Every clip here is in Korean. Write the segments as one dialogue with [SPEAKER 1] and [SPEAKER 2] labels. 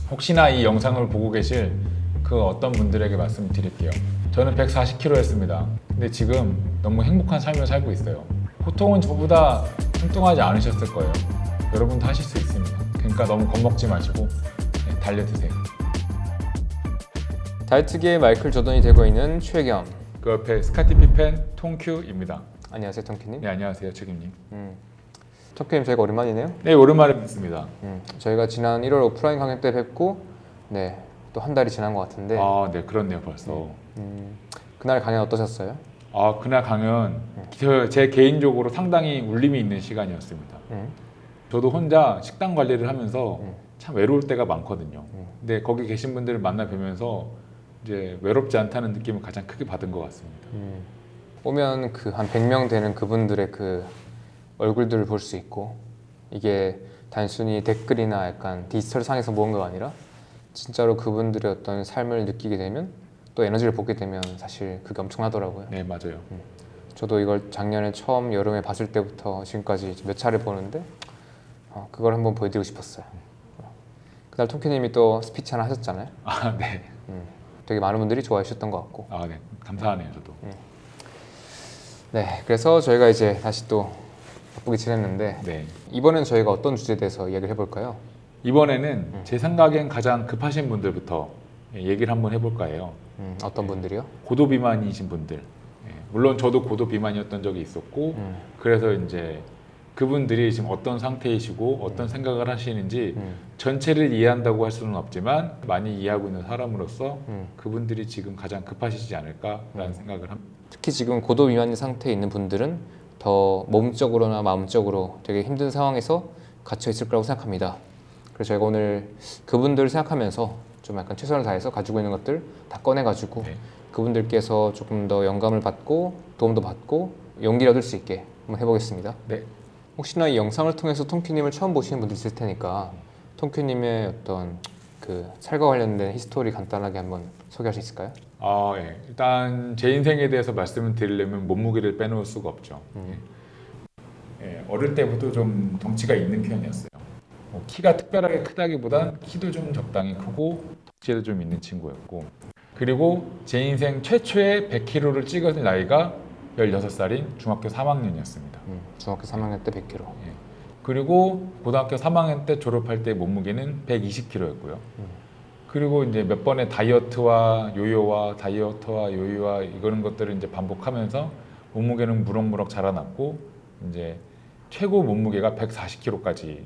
[SPEAKER 1] 혹시나 이 영상을 보고 계실 그 어떤 분들에게 말씀드릴게요. 저는 140kg였습니다. 근데 지금 너무 행복한 삶을 살고 있어요. 보통은 저보다 뚱뚱하지 않으셨을 거예요. 여러분도 하실 수 있습니다. 그러니까 너무 겁먹지 마시고 달려드세요.
[SPEAKER 2] 다이어트계의 마이클 조던이 되고 있는 최겸.
[SPEAKER 1] 그 옆에 스카티 피펜 통큐입니다.
[SPEAKER 2] 안녕하세요, 텅키님.
[SPEAKER 1] 네, 안녕하세요, 책임님.
[SPEAKER 2] 텅키님 저희가 오랜만이네요.
[SPEAKER 1] 네, 오랜만에 뵙습니다.
[SPEAKER 2] 저희가 지난 1월 오프라인 강연 때 뵙고, 네, 또 한 달이 지난 것 같은데,
[SPEAKER 1] 아, 네, 그렇네요, 벌써.
[SPEAKER 2] 그날 강연 어떠셨어요?
[SPEAKER 1] 아, 그날 강연 제 개인적으로 상당히 울림이 있는 시간이었습니다. 저도 혼자 식단 관리를 하면서 참 외로울 때가 많거든요. 근데 거기 계신 분들을 만나 뵈면서 이제 외롭지 않다는 느낌을 가장 크게 받은 것 같습니다.
[SPEAKER 2] 오면 그 한 100명 되는 그분들의 그 얼굴들을 볼 수 있고, 이게 단순히 댓글이나 약간 디지털 상에서 모은 거 아니라 진짜로 그분들의 어떤 삶을 느끼게 되면 또 에너지를 보게 되면 사실 그게 엄청나더라고요.
[SPEAKER 1] 네, 맞아요.
[SPEAKER 2] 저도 이걸 작년에 처음 여름에 봤을 때부터 지금까지 이제 몇 차례 보는데 그걸 한번 보여드리고 싶었어요. 그날 통키님이 또 스피치 하나 하셨잖아요.
[SPEAKER 1] 아, 네.
[SPEAKER 2] 되게 많은 분들이 좋아해 주셨던 것 같고.
[SPEAKER 1] 아, 네. 감사하네요, 저도.
[SPEAKER 2] 네, 그래서 저희가 이제 다시 또 바쁘게 지냈는데
[SPEAKER 1] 네.
[SPEAKER 2] 이번엔 저희가 어떤 주제에 대해서 이야기를 해볼까요?
[SPEAKER 1] 이번에는 제 생각엔 가장 급하신 분들부터 얘기를 한번 해볼까 해요.
[SPEAKER 2] 어떤 분들이요?
[SPEAKER 1] 고도 비만이신 분들. 물론 저도 고도 비만이었던 적이 있었고, 그래서 이제 그분들이 지금 어떤 상태이시고 어떤 생각을 하시는지 전체를 이해한다고 할 수는 없지만 많이 이해하고 있는 사람으로서 그분들이 지금 가장 급하시지 않을까라는 생각을 합니다.
[SPEAKER 2] 특히 지금 고도 비만 상태에 있는 분들은 더 몸적으로나 마음적으로 되게 힘든 상황에서 갇혀 있을 거라고 생각합니다. 그래서 저희가 오늘 그분들을 생각하면서 좀 약간 최선을 다해서 가지고 있는 것들 다 꺼내가지고
[SPEAKER 1] 네.
[SPEAKER 2] 그분들께서 조금 더 영감을 받고 도움도 받고 용기를 얻을 수 있게 한번 해보겠습니다.
[SPEAKER 1] 네.
[SPEAKER 2] 혹시나 이 영상을 통해서 통큐님을 처음 보시는 분들 있을 테니까 통큐님의 어떤 그 살과 관련된 히스토리 간단하게 한번 소개할 수 있을까요?
[SPEAKER 1] 아, 예. 일단 제 인생에 대해서 말씀을 드리려면 몸무게를 빼놓을 수가 없죠. 어릴 때부터 좀 덩치가 있는 편이었어요. 키가 특별하게 크다기보단 키도 좀 적당히 크고 덩치도 좀 있는 친구였고, 그리고 제 인생 최초의 100kg를 찍은 나이가 16살인 중학교 3학년이었습니다.
[SPEAKER 2] 중학교 3학년 때 100kg.
[SPEAKER 1] 그리고 고등학교 3학년 때 졸업할 때 몸무게는 120kg였고요. 그리고 이제 몇 번의 다이어트와 요요와 이런 것들을 이제 반복하면서 몸무게는 무럭무럭 자라났고 이제 최고 몸무게가 140kg까지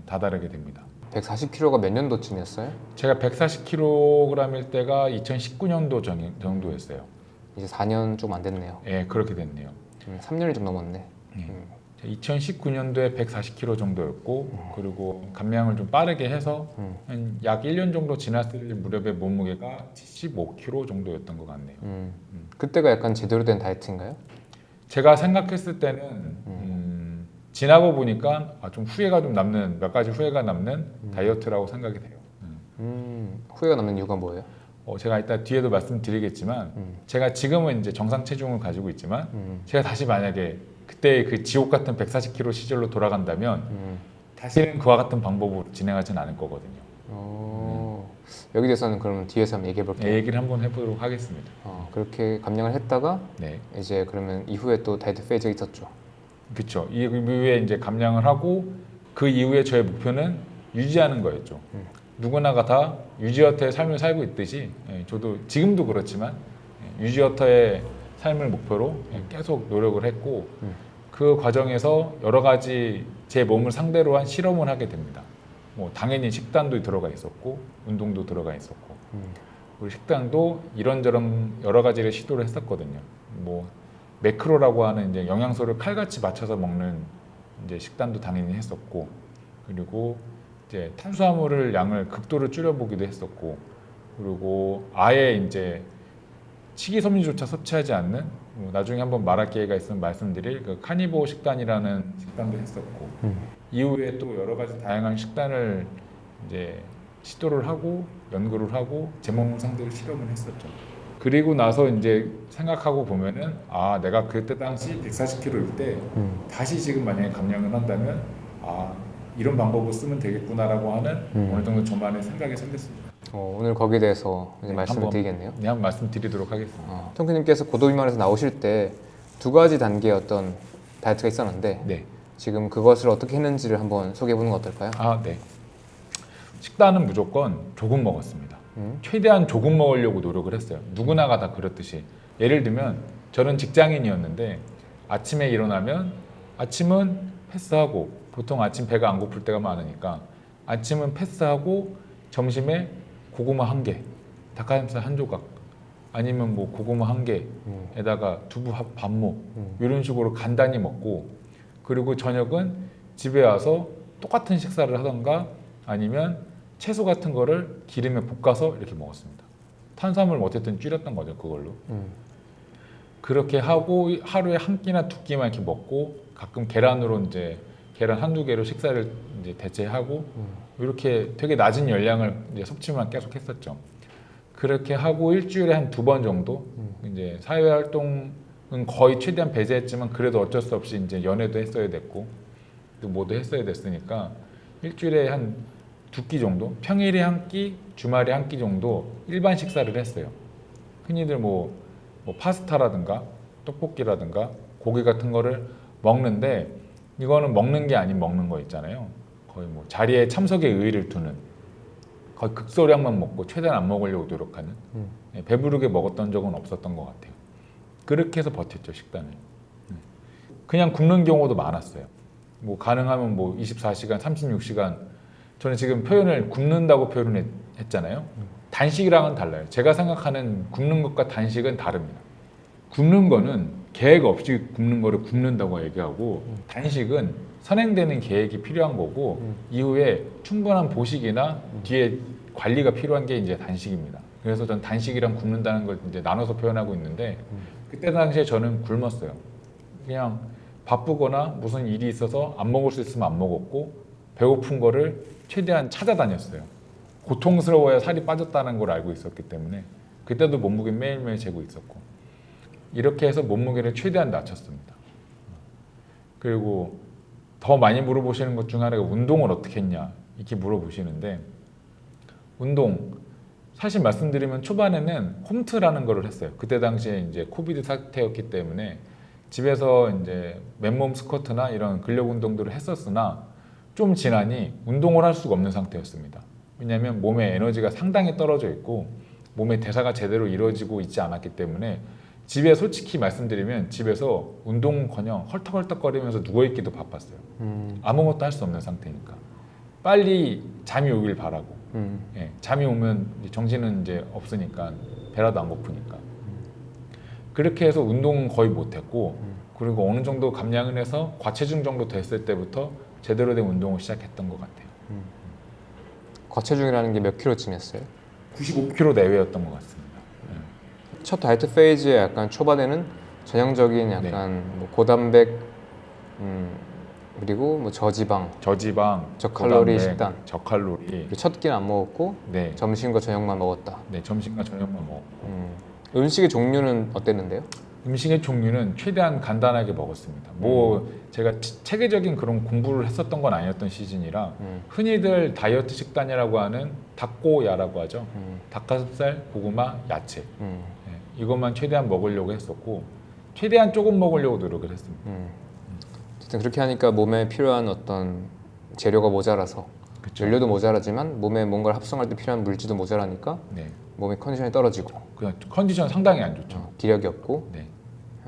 [SPEAKER 1] 다다르게 됩니다.
[SPEAKER 2] 140kg가 몇 년도쯤이었어요?
[SPEAKER 1] 제가 140kg일 때가 2019년도 정도였어요.
[SPEAKER 2] 이제 4년 좀 안 됐네요.
[SPEAKER 1] 예, 그렇게 됐네요.
[SPEAKER 2] 3년이 좀 넘었네.
[SPEAKER 1] 2019년도에 140kg 정도였고 그리고 감량을 좀 빠르게 해서 한 약 1년 정도 지났을 무렵에 몸무게가 75kg 정도였던 것 같네요.
[SPEAKER 2] 그때가 약간 제대로 된 다이어트인가요?
[SPEAKER 1] 제가 생각했을 때는 지나고 보니까 좀 후회가 좀 남는 몇 가지 후회가 남는 다이어트라고 생각이 돼요.
[SPEAKER 2] 후회가 남는 이유가 뭐예요?
[SPEAKER 1] 제가 이따 뒤에도 말씀드리겠지만 제가 지금은 이제 정상 체중을 가지고 있지만 제가 다시 만약에 그때 그 지옥 같은 140kg 시절로 돌아간다면 다시는 그와 같은 방법으로 진행하지는 않을 거거든요.
[SPEAKER 2] 여기 대해서는 그러면 뒤에서 한번 얘기해 볼게요.
[SPEAKER 1] 얘기를 한번 해보도록 하겠습니다.
[SPEAKER 2] 그렇게 감량을 했다가
[SPEAKER 1] 네,
[SPEAKER 2] 이제 그러면 이후에 또 다이어트 페이지가 있었죠.
[SPEAKER 1] 그렇죠. 이 이후에 이제 감량을 하고 그 이후에 저의 목표는 유지하는 거였죠. 누구나가 다 유지어터의 삶을 살고 있듯이 저도 지금도 그렇지만 유지어터의 삶을 목표로 계속 노력을 했고 그 과정에서 여러 가지 제 몸을 상대로 한 실험을 하게 됩니다. 뭐 당연히 식단도 들어가 있었고 운동도 들어가 있었고 그리고 식단도 이런저런 여러 가지를 시도를 했었거든요. 뭐 매크로라고 하는 이제 영양소를 칼같이 맞춰서 먹는 이제 식단도 당연히 했었고 그리고 이제 탄수화물을 양을 극도로 줄여보기도 했었고 그리고 아예 이제 식이섬유조차 섭취하지 않는 나중에 한번 말할 기회가 있으면 말씀드릴 그 카니보 식단이라는 식단도 했었고 이후에 또 여러 가지 다양한 식단을 이제 시도를 하고 연구를 하고 제 몸 상대로 실험을 했었죠. 그리고 나서 이제 생각하고 보면은 내가 그때 당시 140kg일 때 다시 지금 만약에 감량을 한다면 이런 방법을 쓰면 되겠구나라고 하는 어느 정도 저만의 생각이 생겼습니다.
[SPEAKER 2] 오늘 거기에 대해서 이제
[SPEAKER 1] 네,
[SPEAKER 2] 말씀을
[SPEAKER 1] 한번
[SPEAKER 2] 드리겠네요.
[SPEAKER 1] 네, 한번 말씀드리도록 하겠습니다.
[SPEAKER 2] 텅크님께서 고도비만에서 나오실 때 두 가지 단계의 어떤 다이어트가 있었는데
[SPEAKER 1] 네.
[SPEAKER 2] 지금 그것을 어떻게 했는지를 한번 소개해 보는 건 어떨까요?
[SPEAKER 1] 네. 식단은 무조건 조금 먹었습니다.
[SPEAKER 2] 음.
[SPEAKER 1] 최대한 조금 먹으려고 노력을 했어요. 누구나가 다 그렇듯이. 예를 들면 저는 직장인이었는데 아침에 일어나면 아침은 패스하고 보통 아침 배가 안 고플 때가 많으니까 아침은 패스하고 점심에 고구마 한 개, 닭가슴살 한 조각 아니면 뭐 고구마 한 개에다가 두부 반모 이런 식으로 간단히 먹고 그리고 저녁은 집에 와서 똑같은 식사를 하던가 아니면 채소 같은 거를 기름에 볶아서 이렇게 먹었습니다. 탄수화물 어쨌든 줄였던 거죠 그걸로. 그렇게 하고 하루에 한 끼나 두 끼만 이렇게 먹고 가끔 계란으로 이제 계란 한두 개로 식사를 이제 대체하고 이렇게 되게 낮은 열량을 이제 섭취만 계속 했었죠. 그렇게 하고 일주일에 한 두 번 정도 이제 사회 활동은 거의 최대한 배제했지만 그래도 어쩔 수 없이 이제 연애도 했어야 됐고 또 뭐도 했어야 됐으니까 일주일에 한 두 끼 정도 평일에 한 끼, 주말에 한 끼 정도 일반 식사를 했어요. 흔히들 뭐 파스타라든가 떡볶이라든가 고기 같은 거를 먹는데 이거는 먹는 게 아닌 먹는 거 있잖아요. 거의 뭐 자리에 참석에 의의를 두는 거의 극소량만 먹고 최대한 안 먹으려고 노력하는 배부르게 먹었던 적은 없었던 것 같아요. 그렇게 해서 버텼죠 식단을. 그냥 굶는 경우도 많았어요. 뭐 가능하면 뭐 24시간, 36시간 저는 지금 표현을 굶는다고 표현을 했잖아요. 단식이랑은 달라요. 제가 생각하는 굶는 것과 단식은 다릅니다. 굶는 거는 계획 없이 굶는 거를 굶는다고 얘기하고 단식은 선행되는 계획이 필요한 거고 이후에 충분한 보식이나 뒤에 관리가 필요한 게 이제 단식입니다. 그래서 전 단식이랑 굶는다는 걸 이제 나눠서 표현하고 있는데 그때 당시에 저는 굶었어요. 그냥 바쁘거나 무슨 일이 있어서 안 먹을 수 있으면 안 먹었고 배고픈 거를 최대한 찾아다녔어요. 고통스러워야 살이 빠졌다는 걸 알고 있었기 때문에 그때도 몸무게 매일매일 재고 있었고 이렇게 해서 몸무게를 최대한 낮췄습니다. 그리고 더 많이 물어보시는 것 중 하나가 운동을 어떻게 했냐 이렇게 물어보시는데 운동 사실 말씀드리면 초반에는 홈트라는 거를 했어요. 그때 당시에 이제 코비드 사태였기 때문에 집에서 이제 맨몸 스쿼트나 이런 근력 운동들을 했었으나 좀 지나니 운동을 할 수가 없는 상태였습니다. 왜냐하면 몸에 에너지가 상당히 떨어져 있고 몸의 대사가 제대로 이루어지고 있지 않았기 때문에 집에 솔직히 말씀드리면 집에서 운동커녕 헐떡헐떡거리면서 누워있기도 바빴어요. 아무것도 할 수 없는 상태니까 빨리 잠이 오길 바라고 예, 잠이 오면 정신은 이제 없으니까 배라도 안 고프니까 그렇게 해서 운동은 거의 못했고 그리고 어느 정도 감량을 해서 과체중 정도 됐을 때부터 제대로 된 운동을 시작했던 것 같아요.
[SPEAKER 2] 과체중이라는 게 몇 킬로쯤 했어요?
[SPEAKER 1] 95kg 내외였던 것 같습니다.
[SPEAKER 2] 첫 다이어트 페이지에 약간 초반에는 전형적인 약간 뭐 고단백 그리고 뭐 저지방, 저칼로리
[SPEAKER 1] 고단백,
[SPEAKER 2] 식단.
[SPEAKER 1] 저칼로리.
[SPEAKER 2] 첫 끼는 안 먹었고
[SPEAKER 1] 네,
[SPEAKER 2] 점심과 저녁만 먹었다.
[SPEAKER 1] 네 점심과 저녁만 먹고
[SPEAKER 2] 음식의 종류는 어땠는데요?
[SPEAKER 1] 음식의 종류는 최대한 간단하게 먹었습니다. 뭐 제가 체계적인 그런 공부를 했었던 건 아니었던 시즌이라 흔히들 다이어트 식단이라고 하는 닭고야라고 하죠. 닭가슴살, 고구마, 야채 네, 이것만 최대한 먹으려고 했었고 최대한 조금 먹으려고 노력을 했습니다.
[SPEAKER 2] 어쨌든 그렇게 하니까 몸에 필요한 어떤 재료가 모자라서
[SPEAKER 1] 그쵸.
[SPEAKER 2] 연료도 모자라지만 몸에 뭔가를 합성할 때 필요한 물질도 모자라니까
[SPEAKER 1] 네,
[SPEAKER 2] 몸의 컨디션이 떨어지고
[SPEAKER 1] 그냥 컨디션 상당히 안 좋죠.
[SPEAKER 2] 기력이 없고
[SPEAKER 1] 네,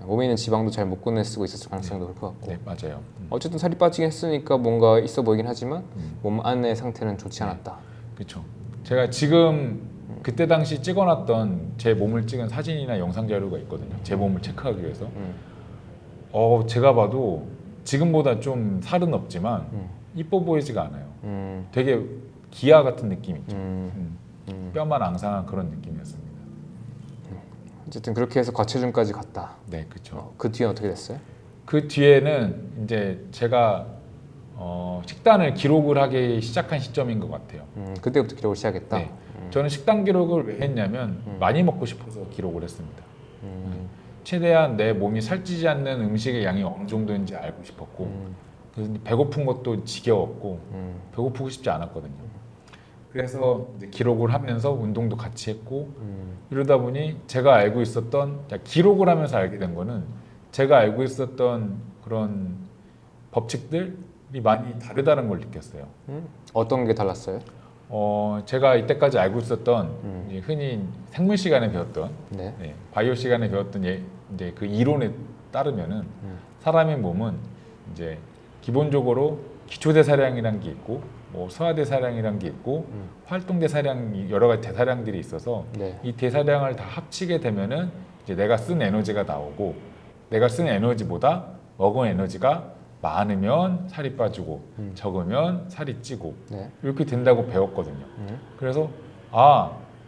[SPEAKER 2] 몸에 있는 지방도 잘 못 꺼내쓰고 있었을 가능성도 클 것 같고
[SPEAKER 1] 네 맞아요.
[SPEAKER 2] 어쨌든 살이 빠지긴 했으니까 뭔가 있어 보이긴 하지만 몸 안의 상태는 좋지 않았다.
[SPEAKER 1] 그렇죠. 제가 지금 그때 당시 찍어놨던 제 몸을 찍은 사진이나 영상 자료가 있거든요. 제 몸을 체크하기 위해서. 제가 봐도 지금보다 좀 살은 없지만 이뻐 보이지가 않아요. 되게 기아 같은 느낌 있죠. 뼈만 앙상한 그런 느낌이었습니다.
[SPEAKER 2] 어쨌든 그렇게 해서 과체중까지 갔다.
[SPEAKER 1] 네, 그렇죠.
[SPEAKER 2] 그 뒤엔 어떻게 됐어요?
[SPEAKER 1] 그 뒤에는 이제 제가 식단을 기록을 하기 시작한 시점인 것 같아요.
[SPEAKER 2] 그때부터 기록을 시작했다.
[SPEAKER 1] 네. 저는 식단 기록을 왜 했냐면 많이 먹고 싶어서 기록을 했습니다. 최대한 내 몸이 살찌지 않는 음식의 양이 어느 정도인지 알고 싶었고 그래서 배고픈 것도 지겨웠고 배고프고 싶지 않았거든요. 그래서 이제 기록을 하면서 운동도 같이 했고 이러다 보니 제가 알고 있었던 기록을 하면서 알게 된 거는 제가 알고 있었던 그런 법칙들이 많이 다르다는 걸 느꼈어요.
[SPEAKER 2] 어떤 게 달랐어요?
[SPEAKER 1] 제가 이때까지 알고 있었던 이제 흔히 생물 시간에 배웠던
[SPEAKER 2] 네.
[SPEAKER 1] 바이오 시간에 배웠던 이제 그 이론에 따르면은 사람의 몸은 이제 기본적으로 기초 대사량이란 게 있고 뭐 소화 대사량이란 게 있고 활동 대사량 여러 가지 대사량들이 있어서
[SPEAKER 2] 네.
[SPEAKER 1] 이 대사량을 다 합치게 되면은 이제 내가 쓴 에너지가 나오고 내가 쓴 에너지보다 먹은 에너지가 많으면 살이 빠지고 적으면 살이 찌고
[SPEAKER 2] 네.
[SPEAKER 1] 이렇게 된다고 배웠거든요. 그래서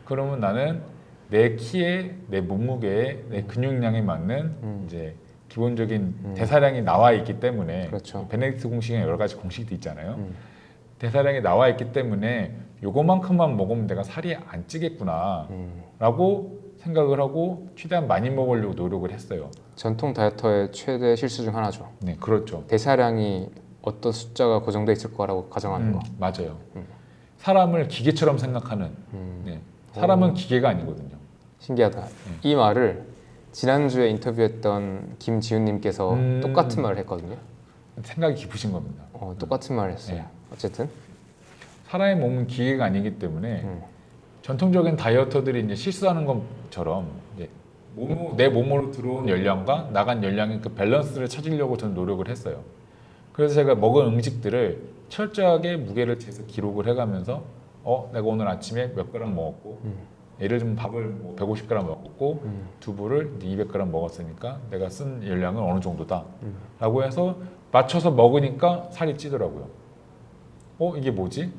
[SPEAKER 1] 그러면 나는 내 키에 내 몸무게에 내 근육량에 맞는 이제 기본적인 대사량이 나와 있기 때문에
[SPEAKER 2] 그렇죠.
[SPEAKER 1] 베네딕트 공식에 여러 가지 공식도 있잖아요. 대사량이 나와 있기 때문에 요거만큼만 먹으면 내가 살이 안 찌겠구나 라고 생각을 하고 최대한 많이 먹으려고 노력을 했어요.
[SPEAKER 2] 전통 다이어터의 최대 실수 중 하나죠.
[SPEAKER 1] 네, 그렇죠.
[SPEAKER 2] 대사량이 어떤 숫자가 고정돼 있을 거라고 가정하는 거.
[SPEAKER 1] 맞아요. 사람을 기계처럼 생각하는 네, 사람은 기계가 아니거든요.
[SPEAKER 2] 신기하다. 이 말을 지난주에 인터뷰했던 김지훈님께서 똑같은 말을 했거든요.
[SPEAKER 1] 생각이 깊으신 겁니다.
[SPEAKER 2] 똑같은 말을 했어요.
[SPEAKER 1] 네.
[SPEAKER 2] 어쨌든
[SPEAKER 1] 사람의 몸은 기계가 아니기 때문에 전통적인 다이어터들이 이제 실수하는 것처럼 이제 내 몸으로 들어온 열량과 나간 열량의 그 밸런스를 찾으려고 저는 노력을 했어요. 그래서 제가 먹은 음식들을 철저하게 무게를 재서 기록을 해가면서 내가 오늘 아침에 몇 그램 먹었고 예를 들면 밥을 뭐 150g 먹었고 두부를 200g 먹었으니까 내가 쓴 열량은 어느 정도다 라고 해서 맞춰서 먹으니까 살이 찌더라고요. 이게 뭐지?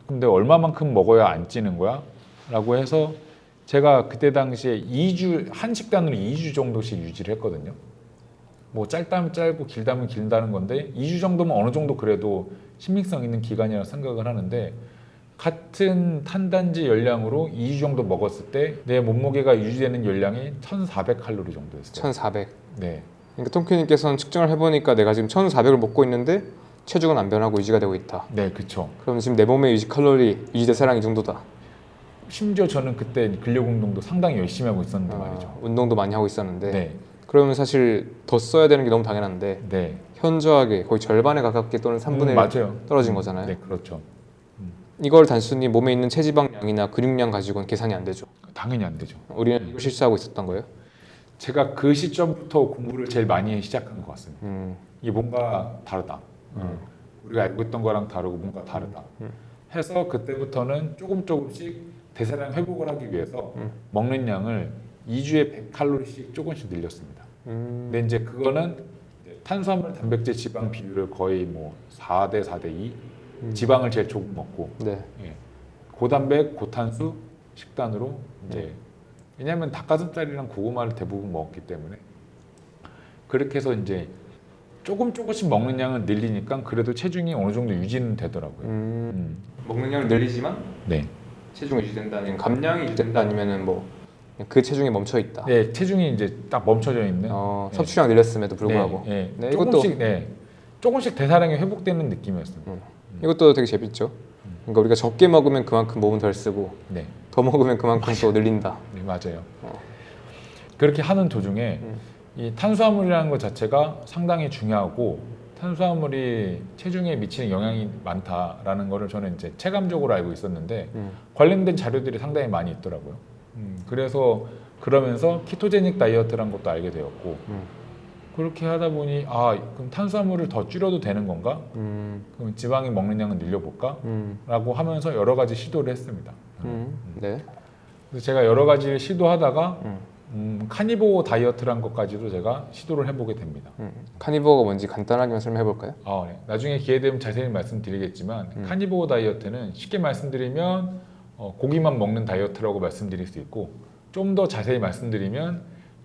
[SPEAKER 1] 근데 얼마만큼 먹어야 안 찌는 거야? 라고 해서 제가 그때 당시에 한 식단으로 2주 정도씩 유지를 했거든요. 뭐 짧다면 짧고 길다면 길다는 건데 2주 정도면 어느 정도 그래도 신빙성 있는 기간이라고 생각을 하는데 같은 탄단지 열량으로 2주 정도 먹었을 때 내 몸무게가 유지되는 열량이 1,400칼로리 정도였어요.
[SPEAKER 2] 1,400.
[SPEAKER 1] 네.
[SPEAKER 2] 그러니까 통키님께서는 측정을 해보니까 내가 지금 1,400을 먹고 있는데 체중은 안 변하고 유지가 되고 있다.
[SPEAKER 1] 네, 그렇죠.
[SPEAKER 2] 그럼 지금 내 몸의 유지 칼로리, 유지 대사량이 이 정도다.
[SPEAKER 1] 심지어 저는 그때 근력 운동도 상당히 열심히 하고 있었는데 말이죠.
[SPEAKER 2] 운동도 많이 하고 있었는데.
[SPEAKER 1] 네.
[SPEAKER 2] 그러면 사실 더 써야 되는 게 너무 당연한데
[SPEAKER 1] 네.
[SPEAKER 2] 현저하게 거의 절반에 가깝게 또는 3분의 1
[SPEAKER 1] 맞아요.
[SPEAKER 2] 떨어진 거잖아요.
[SPEAKER 1] 네, 그렇죠.
[SPEAKER 2] 이걸 단순히 몸에 있는 체지방량이나 근육량 가지고는 계산이 안 되죠.
[SPEAKER 1] 당연히 안 되죠.
[SPEAKER 2] 우리는 이걸 실수하고 있었던 거예요.
[SPEAKER 1] 제가 그 시점부터 공부를 제일 많이 시작한 것 같습니다. 이게 뭔가 다르다. 우리가 알고 있던 거랑 다르고 뭔가 다르다. 해서 그때부터는 조금씩 대사량 회복을 하기 위해서 먹는 양을 2주에 100칼로리씩 조금씩 늘렸습니다. 근데 이제 그거는 탄수화물, 단백질, 지방 비율을 거의 뭐 4대 4대 2 지방을 제일 조금 먹고
[SPEAKER 2] 네.
[SPEAKER 1] 고단백, 고탄수 식단으로 이제 왜냐하면 닭가슴살이랑 고구마를 대부분 먹었기 때문에 그렇게 해서 이제 조금씩 먹는 양을 늘리니까 그래도 체중이 어느 정도 유지는 되더라고요.
[SPEAKER 2] 먹는 양을 늘리지만
[SPEAKER 1] 네.
[SPEAKER 2] 체중이 유지된다 아니면 감량이 유지된다 아니면은 뭐 그 체중에 멈춰 있다.
[SPEAKER 1] 네, 체중이 이제 딱 멈춰져 있는.
[SPEAKER 2] 섭취량 늘렸음에도 불구하고.
[SPEAKER 1] 네,
[SPEAKER 2] 네,
[SPEAKER 1] 조금씩 대사량이 회복되는 느낌이었습니다.
[SPEAKER 2] 이것도 되게 재밌죠. 그러니까 우리가 적게 먹으면 그만큼 몸은 덜 쓰고
[SPEAKER 1] 네,
[SPEAKER 2] 더 먹으면 그만큼 또 늘린다.
[SPEAKER 1] 네, 맞아요. 그렇게 하는 도중에 이 탄수화물이라는 것 자체가 상당히 중요하고 탄수화물이 체중에 미치는 영향이 많다라는 거를 저는 이제 체감적으로 알고 있었는데 관련된 자료들이 상당히 많이 있더라고요. 그래서 그러면서 키토제닉 다이어트라는 것도 알게 되었고 그렇게 하다 보니 그럼 탄수화물을 더 줄여도 되는 건가? 그럼 지방이 먹는 양을 늘려볼까? 라고 하면서 여러 가지 시도를 했습니다.
[SPEAKER 2] 네.
[SPEAKER 1] 그래서 제가 여러 가지를 시도하다가 카니보어 다이어트라는 것까지도 제가 시도를 해보게 됩니다.
[SPEAKER 2] 카니보어가 뭔지 간단하게만 설명해 볼까요?
[SPEAKER 1] 네. 나중에 기회 되면 자세히 말씀드리겠지만 카니보어 다이어트는 쉽게 말씀드리면 고기만 먹는 다이어트라고 말씀드릴 수 있고 좀 더 자세히 말씀드리면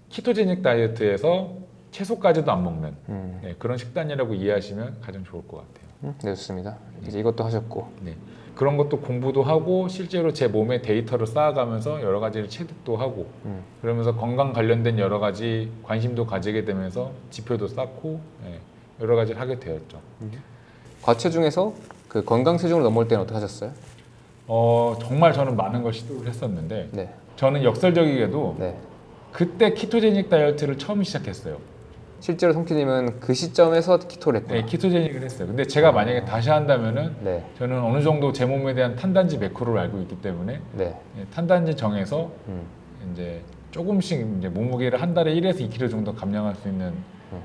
[SPEAKER 1] 키토제닉 다이어트에서 채소까지도 안 먹는 그런 식단이라고 이해하시면 가장 좋을 것 같아요.
[SPEAKER 2] 네, 좋습니다. 이제 이것도 하셨고
[SPEAKER 1] 네. 그런 것도 공부도 하고 실제로 제 몸의 데이터를 쌓아가면서 여러 가지를 체득도 하고 그러면서 건강 관련된 여러 가지 관심도 가지게 되면서 지표도 쌓고 여러 가지를 하게 되었죠.
[SPEAKER 2] 과체중에서 그 건강 체중으로 넘어올 때는 어떻게 하셨어요?
[SPEAKER 1] 정말 저는 많은 걸 시도를 했었는데
[SPEAKER 2] 네.
[SPEAKER 1] 저는 역설적이게도
[SPEAKER 2] 네.
[SPEAKER 1] 그때 키토제닉 다이어트를 처음 시작했어요.
[SPEAKER 2] 실제로 성키님은 그 시점에서 키토를 했구나.
[SPEAKER 1] 네, 키토제닉을 했어요. 근데 제가 만약에 다시 한다면은
[SPEAKER 2] 네.
[SPEAKER 1] 저는 어느 정도 제 몸에 대한 탄단지 매크로를 알고 있기 때문에
[SPEAKER 2] 네.
[SPEAKER 1] 탄단지 정해서
[SPEAKER 2] 음.
[SPEAKER 1] 이제 조금씩 이제 몸무게를 한 달에 1에서 2kg 정도 감량할 수 있는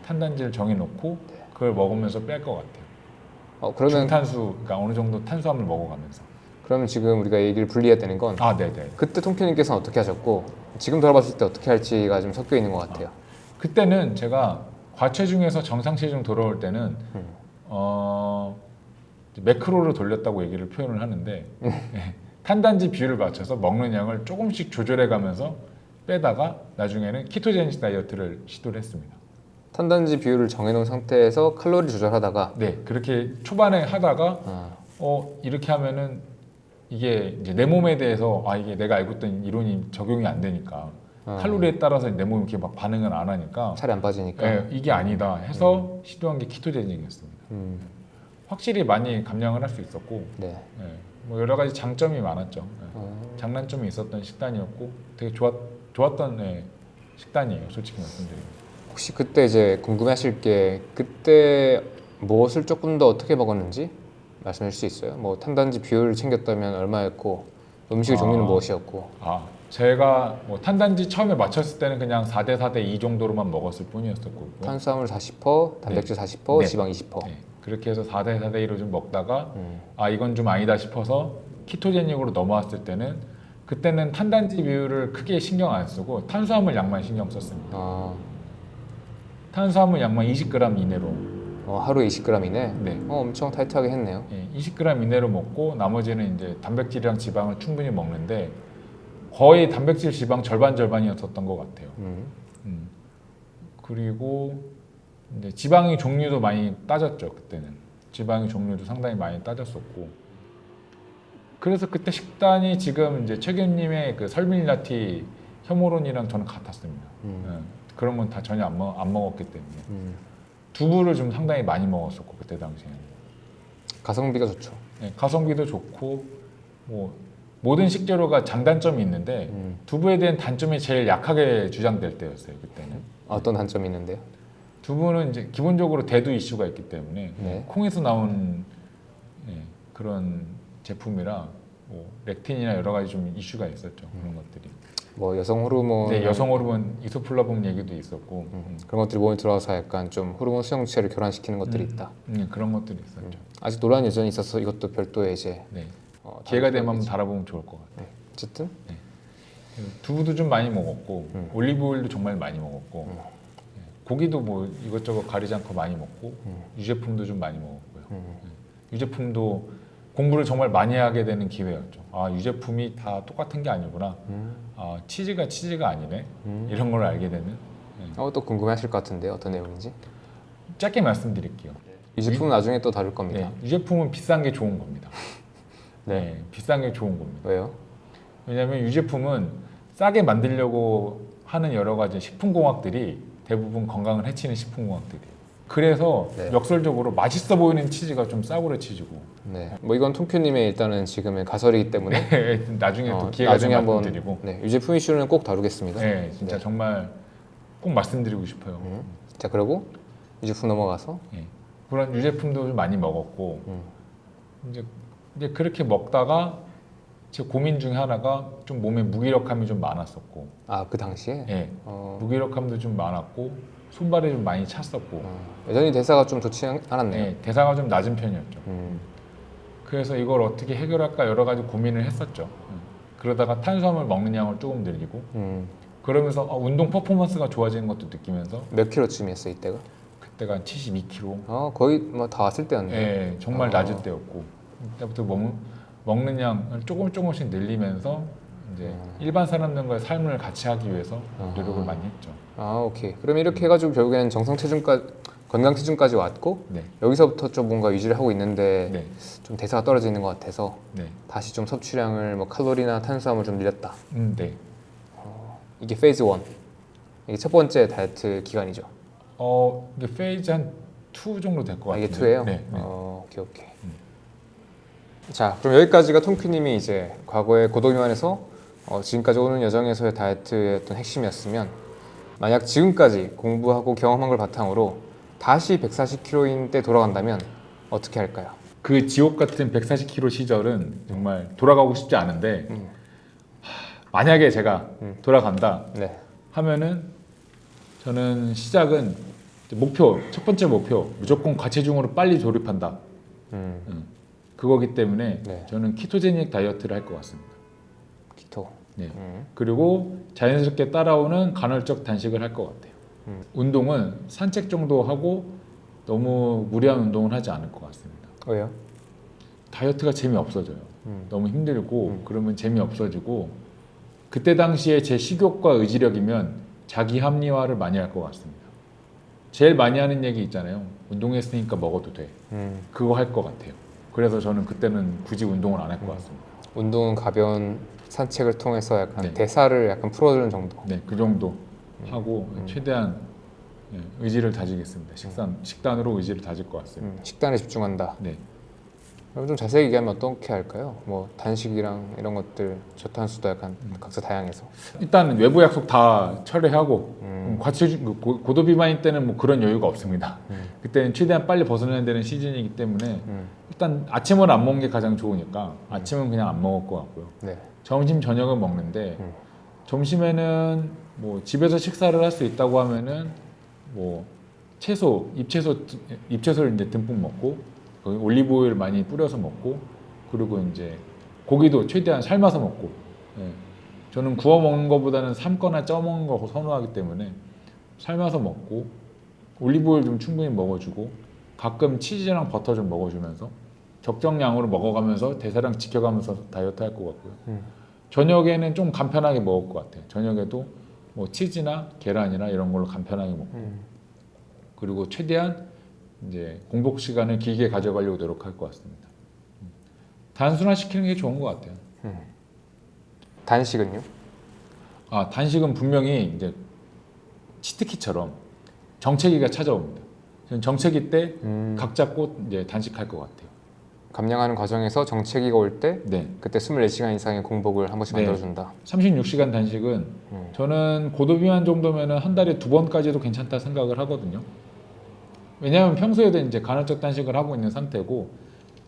[SPEAKER 1] 탄단지를 정해놓고 그걸 먹으면서 뺄 것 같아요.
[SPEAKER 2] 그러면
[SPEAKER 1] 중탄수, 그러니까 어느 정도 탄수화물 먹어가면서.
[SPEAKER 2] 그러면 지금 우리가 얘기를 분리해야 되는 건
[SPEAKER 1] 네네.
[SPEAKER 2] 그때 통키님께서는 어떻게 하셨고 지금 돌아봤을 때 어떻게 할지가 좀 섞여 있는 것 같아요.
[SPEAKER 1] 그때는 제가 과체중에서 정상 체중 돌아올 때는 매크로를 돌렸다고 얘기를 표현을 하는데 탄단지 비율을 맞춰서 먹는 양을 조금씩 조절해가면서 빼다가 나중에는 키토제닉 다이어트를 시도를 했습니다.
[SPEAKER 2] 탄단지 비율을 정해놓은 상태에서 칼로리 조절하다가
[SPEAKER 1] 네, 그렇게 초반에 하다가 이렇게 하면은 이게 이제 내 몸에 대해서 이게 내가 알고 있던 이론이 적용이 안 되니까 칼로리에 따라서 내 몸이 이렇게 막 반응을 안 하니까
[SPEAKER 2] 살이 안 빠지니까.
[SPEAKER 1] 네, 이게 아니다 해서 시도한 게 키토제닉이었습니다. 확실히 많이 감량을 할 수 있었고
[SPEAKER 2] 네.
[SPEAKER 1] 뭐 여러 가지 장점이 많았죠. 장단점이 있었던 식단이었고 되게 좋았던 식단이에요. 솔직히 말씀드리면.
[SPEAKER 2] 혹시 그때 이제 궁금해하실 게 그때 무엇을 조금 더 어떻게 먹었는지 말씀해 주실 수 있어요? 뭐 탄단지 비율을 챙겼다면 얼마였고 음식의 종류는 무엇이었고?
[SPEAKER 1] 제가 뭐 탄단지 처음에 맞췄을 때는 그냥 4대 4대 2 정도로만 먹었을 뿐이었었고
[SPEAKER 2] 탄수화물 40%, 단백질 40%,
[SPEAKER 1] 네.
[SPEAKER 2] 지방 20%.
[SPEAKER 1] 네. 그렇게 해서 4대 4대 2로 좀 먹다가 이건 좀 아니다 싶어서 키토제닉으로 넘어왔을 때는 그때는 탄단지 비율을 크게 신경 안 쓰고 탄수화물 양만 신경 썼습니다. 탄수화물 양만 20g 이내로.
[SPEAKER 2] 하루에 20g 이내?
[SPEAKER 1] 네.
[SPEAKER 2] 엄청 타이트하게 했네요.
[SPEAKER 1] 20g 이내로 먹고 나머지는 이제 단백질이랑 지방을 충분히 먹는데 거의 단백질 지방 절반이었었던 것 같아요. 그리고 이제 지방의 종류도 많이 따졌죠. 그때는 지방의 종류도 상당히 많이 따졌었고 그래서 그때 식단이 지금 이제 최규님의 그 설밀라티 혐오론이랑 저는 같았습니다. 그런 건 다 전혀 안 먹었기 때문에 두부를 좀 상당히 많이 먹었었고 그때 당시에는
[SPEAKER 2] 가성비가 좋죠.
[SPEAKER 1] 가성비도 좋고 뭐 모든 식재료가 장단점이 있는데 두부에 대한 단점이 제일 약하게 주장될 때였어요. 그때는.
[SPEAKER 2] 어떤 단점이 있는데요?
[SPEAKER 1] 두부는 이제 기본적으로 대두 이슈가 있기 때문에 콩에서 나온 그런 제품이라 뭐 렉틴이나 여러 가지 좀 이슈가 있었죠. 그런 것들이.
[SPEAKER 2] 뭐 여성 호르몬,
[SPEAKER 1] 여성 호르몬 이소플라본 얘기도 있었고
[SPEAKER 2] 그런 것들이 몸에 들어와서 약간 좀 호르몬 수용체를 교란시키는 것들이 있다.
[SPEAKER 1] 그런 것들이 있었죠.
[SPEAKER 2] 아직 논란 여전히 있어서 이것도 별도의 이제
[SPEAKER 1] 기회가 되면 한번 달아보면 좋을 것 같아요.
[SPEAKER 2] 어쨌든
[SPEAKER 1] 두부도 좀 많이 먹었고 올리브 오일도 정말 많이 먹었고 고기도 뭐 이것저것 가리지 않고 많이 먹고 유제품도 좀 많이 먹었고요. 유제품도 공부를 정말 많이 하게 되는 기회였죠. 유제품이 다 똑같은 게 아니구나. 치즈가 아니네. 이런 걸 알게 되는.
[SPEAKER 2] 또 궁금해하실 것 같은데 어떤 내용인지?
[SPEAKER 1] 짧게 말씀드릴게요.
[SPEAKER 2] 유제품은 나중에 또 다룰 겁니다.
[SPEAKER 1] 네, 유제품은 비싼 게 좋은 겁니다. 비싼 게 좋은 겁니다.
[SPEAKER 2] 왜요?
[SPEAKER 1] 왜냐하면 유제품은 싸게 만들려고 하는 여러 가지 식품공학들이 대부분 건강을 해치는 식품공학들이에요. 그래서 역설적으로 맛있어 보이는 치즈가 좀 싸구려 치즈고.
[SPEAKER 2] 뭐 이건 통큐님의 일단은 지금의 가설이기 때문에
[SPEAKER 1] 나중에 또 기회가
[SPEAKER 2] 나중에
[SPEAKER 1] 되면
[SPEAKER 2] 한번
[SPEAKER 1] 말씀드리고.
[SPEAKER 2] 유제품 이슈는 꼭 다루겠습니다.
[SPEAKER 1] 진짜 정말 꼭 말씀드리고 싶어요.
[SPEAKER 2] 자, 그리고 유제품 넘어가서
[SPEAKER 1] 그런 유제품도 좀 많이 먹었고 이제 그렇게 먹다가 제 고민 중에 하나가 좀 몸에 무기력함이 좀 많았었고.
[SPEAKER 2] 그 당시에?
[SPEAKER 1] 무기력함도 좀 많았고 손발이 좀 많이 찼었고.
[SPEAKER 2] 여전히 대사가 좀 좋지 않았네요.
[SPEAKER 1] 대사가 좀 낮은 편이었죠. 그래서 이걸 어떻게 해결할까 여러 가지 고민을 했었죠. 그러다가 탄수화물 먹는 양을 조금 늘리고 그러면서 운동 퍼포먼스가 좋아지는 것도 느끼면서.
[SPEAKER 2] 몇 킬로쯤이었어요 이때가?
[SPEAKER 1] 그때가 한 72kg.
[SPEAKER 2] 거의 뭐 다 왔을 때였네요.
[SPEAKER 1] 정말 낮을 때였고 그때부터 먹는 양을 조금씩 늘리면서 이제 일반 사람들과의 삶을 같이 하기 위해서 노력을 많이 했죠.
[SPEAKER 2] 오케이. 그럼 이렇게 해가지고 결국에는 정상 체중까지, 건강 체중까지 왔고 여기서부터 좀 뭔가 유지를 하고 있는데 좀 대사가 떨어지는 것 같아서 다시 좀 섭취량을 뭐 칼로리나 탄수화물 좀 늘렸다. 이게 페이즈 1. 이게 첫 번째 다이어트 기간이죠.
[SPEAKER 1] 이게 페이즈 한 2 정도 될 것
[SPEAKER 2] 아,
[SPEAKER 1] 같아요.
[SPEAKER 2] 이게 2예요?
[SPEAKER 1] 네. 네.
[SPEAKER 2] 오케이. 자, 그럼 여기까지가 톰큐님이 이제 과거에 고도비만에서 지금까지 오는 여정에서의 다이어트의 어떤 핵심이었으면, 만약 지금까지 공부하고 경험한 걸 바탕으로 다시 140kg인 때 돌아간다면 어떻게 할까요?
[SPEAKER 1] 그 지옥 같은 140kg 시절은 정말 돌아가고 싶지 않은데 만약에 제가 돌아간다
[SPEAKER 2] 네.
[SPEAKER 1] 하면은 저는 시작은 첫 번째 목표 무조건 과체중으로 빨리 조립한다. 그거기 때문에
[SPEAKER 2] 네.
[SPEAKER 1] 저는 키토제닉 다이어트를 할 것 같습니다.
[SPEAKER 2] 키토.
[SPEAKER 1] 네. 그리고 자연스럽게 따라오는 간헐적 단식을 할 것 같아요. 운동은 산책 정도 하고 너무 무리한 운동을 하지 않을 것 같습니다.
[SPEAKER 2] 왜요?
[SPEAKER 1] 다이어트가 재미없어져요. 너무 힘들고 그러면 재미없어지고, 그때 당시에 제 식욕과 의지력이면 자기 합리화를 많이 할 것 같습니다. 제일 많이 하는 얘기 있잖아요. 운동했으니까 먹어도 돼. 그거 할 것 같아요. 그래서 저는 그때는 굳이 운동을 안 할 것 같습니다.
[SPEAKER 2] 운동은 가벼운 산책을 통해서 약간
[SPEAKER 1] 네.
[SPEAKER 2] 대사를 약간 풀어주는 정도.
[SPEAKER 1] 네, 그 정도 하고 최대한 의지를 다지겠습니다. 식단으로 의지를 다질 것 같습니다.
[SPEAKER 2] 식단에 집중한다.
[SPEAKER 1] 네.
[SPEAKER 2] 그럼 좀 자세히 얘기하면 어떻게 할까요? 뭐 단식이랑 이런 것들, 저탄수도 약간 각자 다양해서.
[SPEAKER 1] 일단 외부 약속 다 철회하고 고도 비만일 때는 뭐 그런 여유가 없습니다. 그때는 최대한 빨리 벗어나야 되는 시즌이기 때문에 일단 아침을 안 먹는 게 가장 좋으니까 아침은 그냥 안 먹을 것 같고요.
[SPEAKER 2] 네.
[SPEAKER 1] 점심 저녁은 먹는데 점심에는 뭐 집에서 식사를 할 수 있다고 하면은 뭐 잎채소를 이제 듬뿍 먹고, 거기 올리브 오일 많이 뿌려서 먹고, 그리고 이제 고기도 최대한 삶아서 먹고. 예. 저는 구워 먹는 것보다는 삶거나 쪄 먹는 거 선호하기 때문에 삶아서 먹고, 올리브 오일 좀 충분히 먹어주고, 가끔 치즈랑 버터 좀 먹어주면서 적정량으로 먹어가면서 대사량 지켜가면서 다이어트 할 것 같고요. 저녁에는 좀 간편하게 먹을 것 같아요. 저녁에도 뭐 치즈나 계란이나 이런 걸로 간편하게 먹고, 그리고 최대한 이제 공복 시간을 길게 가져가려고 노력할 것 같습니다. 단순화시키는 게 좋은 것 같아요.
[SPEAKER 2] 단식은요?
[SPEAKER 1] 단식은 분명히 이제 치트키처럼 정체기가 찾아옵니다. 저는 정체기 때 각 잡고 이제 단식할 것 같아요.
[SPEAKER 2] 감량하는 과정에서 정체기가 올 때
[SPEAKER 1] 네.
[SPEAKER 2] 그때 24시간 이상의 공복을 한 번씩
[SPEAKER 1] 네.
[SPEAKER 2] 만들어준다.
[SPEAKER 1] 36시간 단식은 저는 고도비만 정도면은 한 달에 2번까지도 괜찮다 생각을 하거든요. 왜냐하면 평소에도 이제 간헐적 단식을 하고 있는 상태고,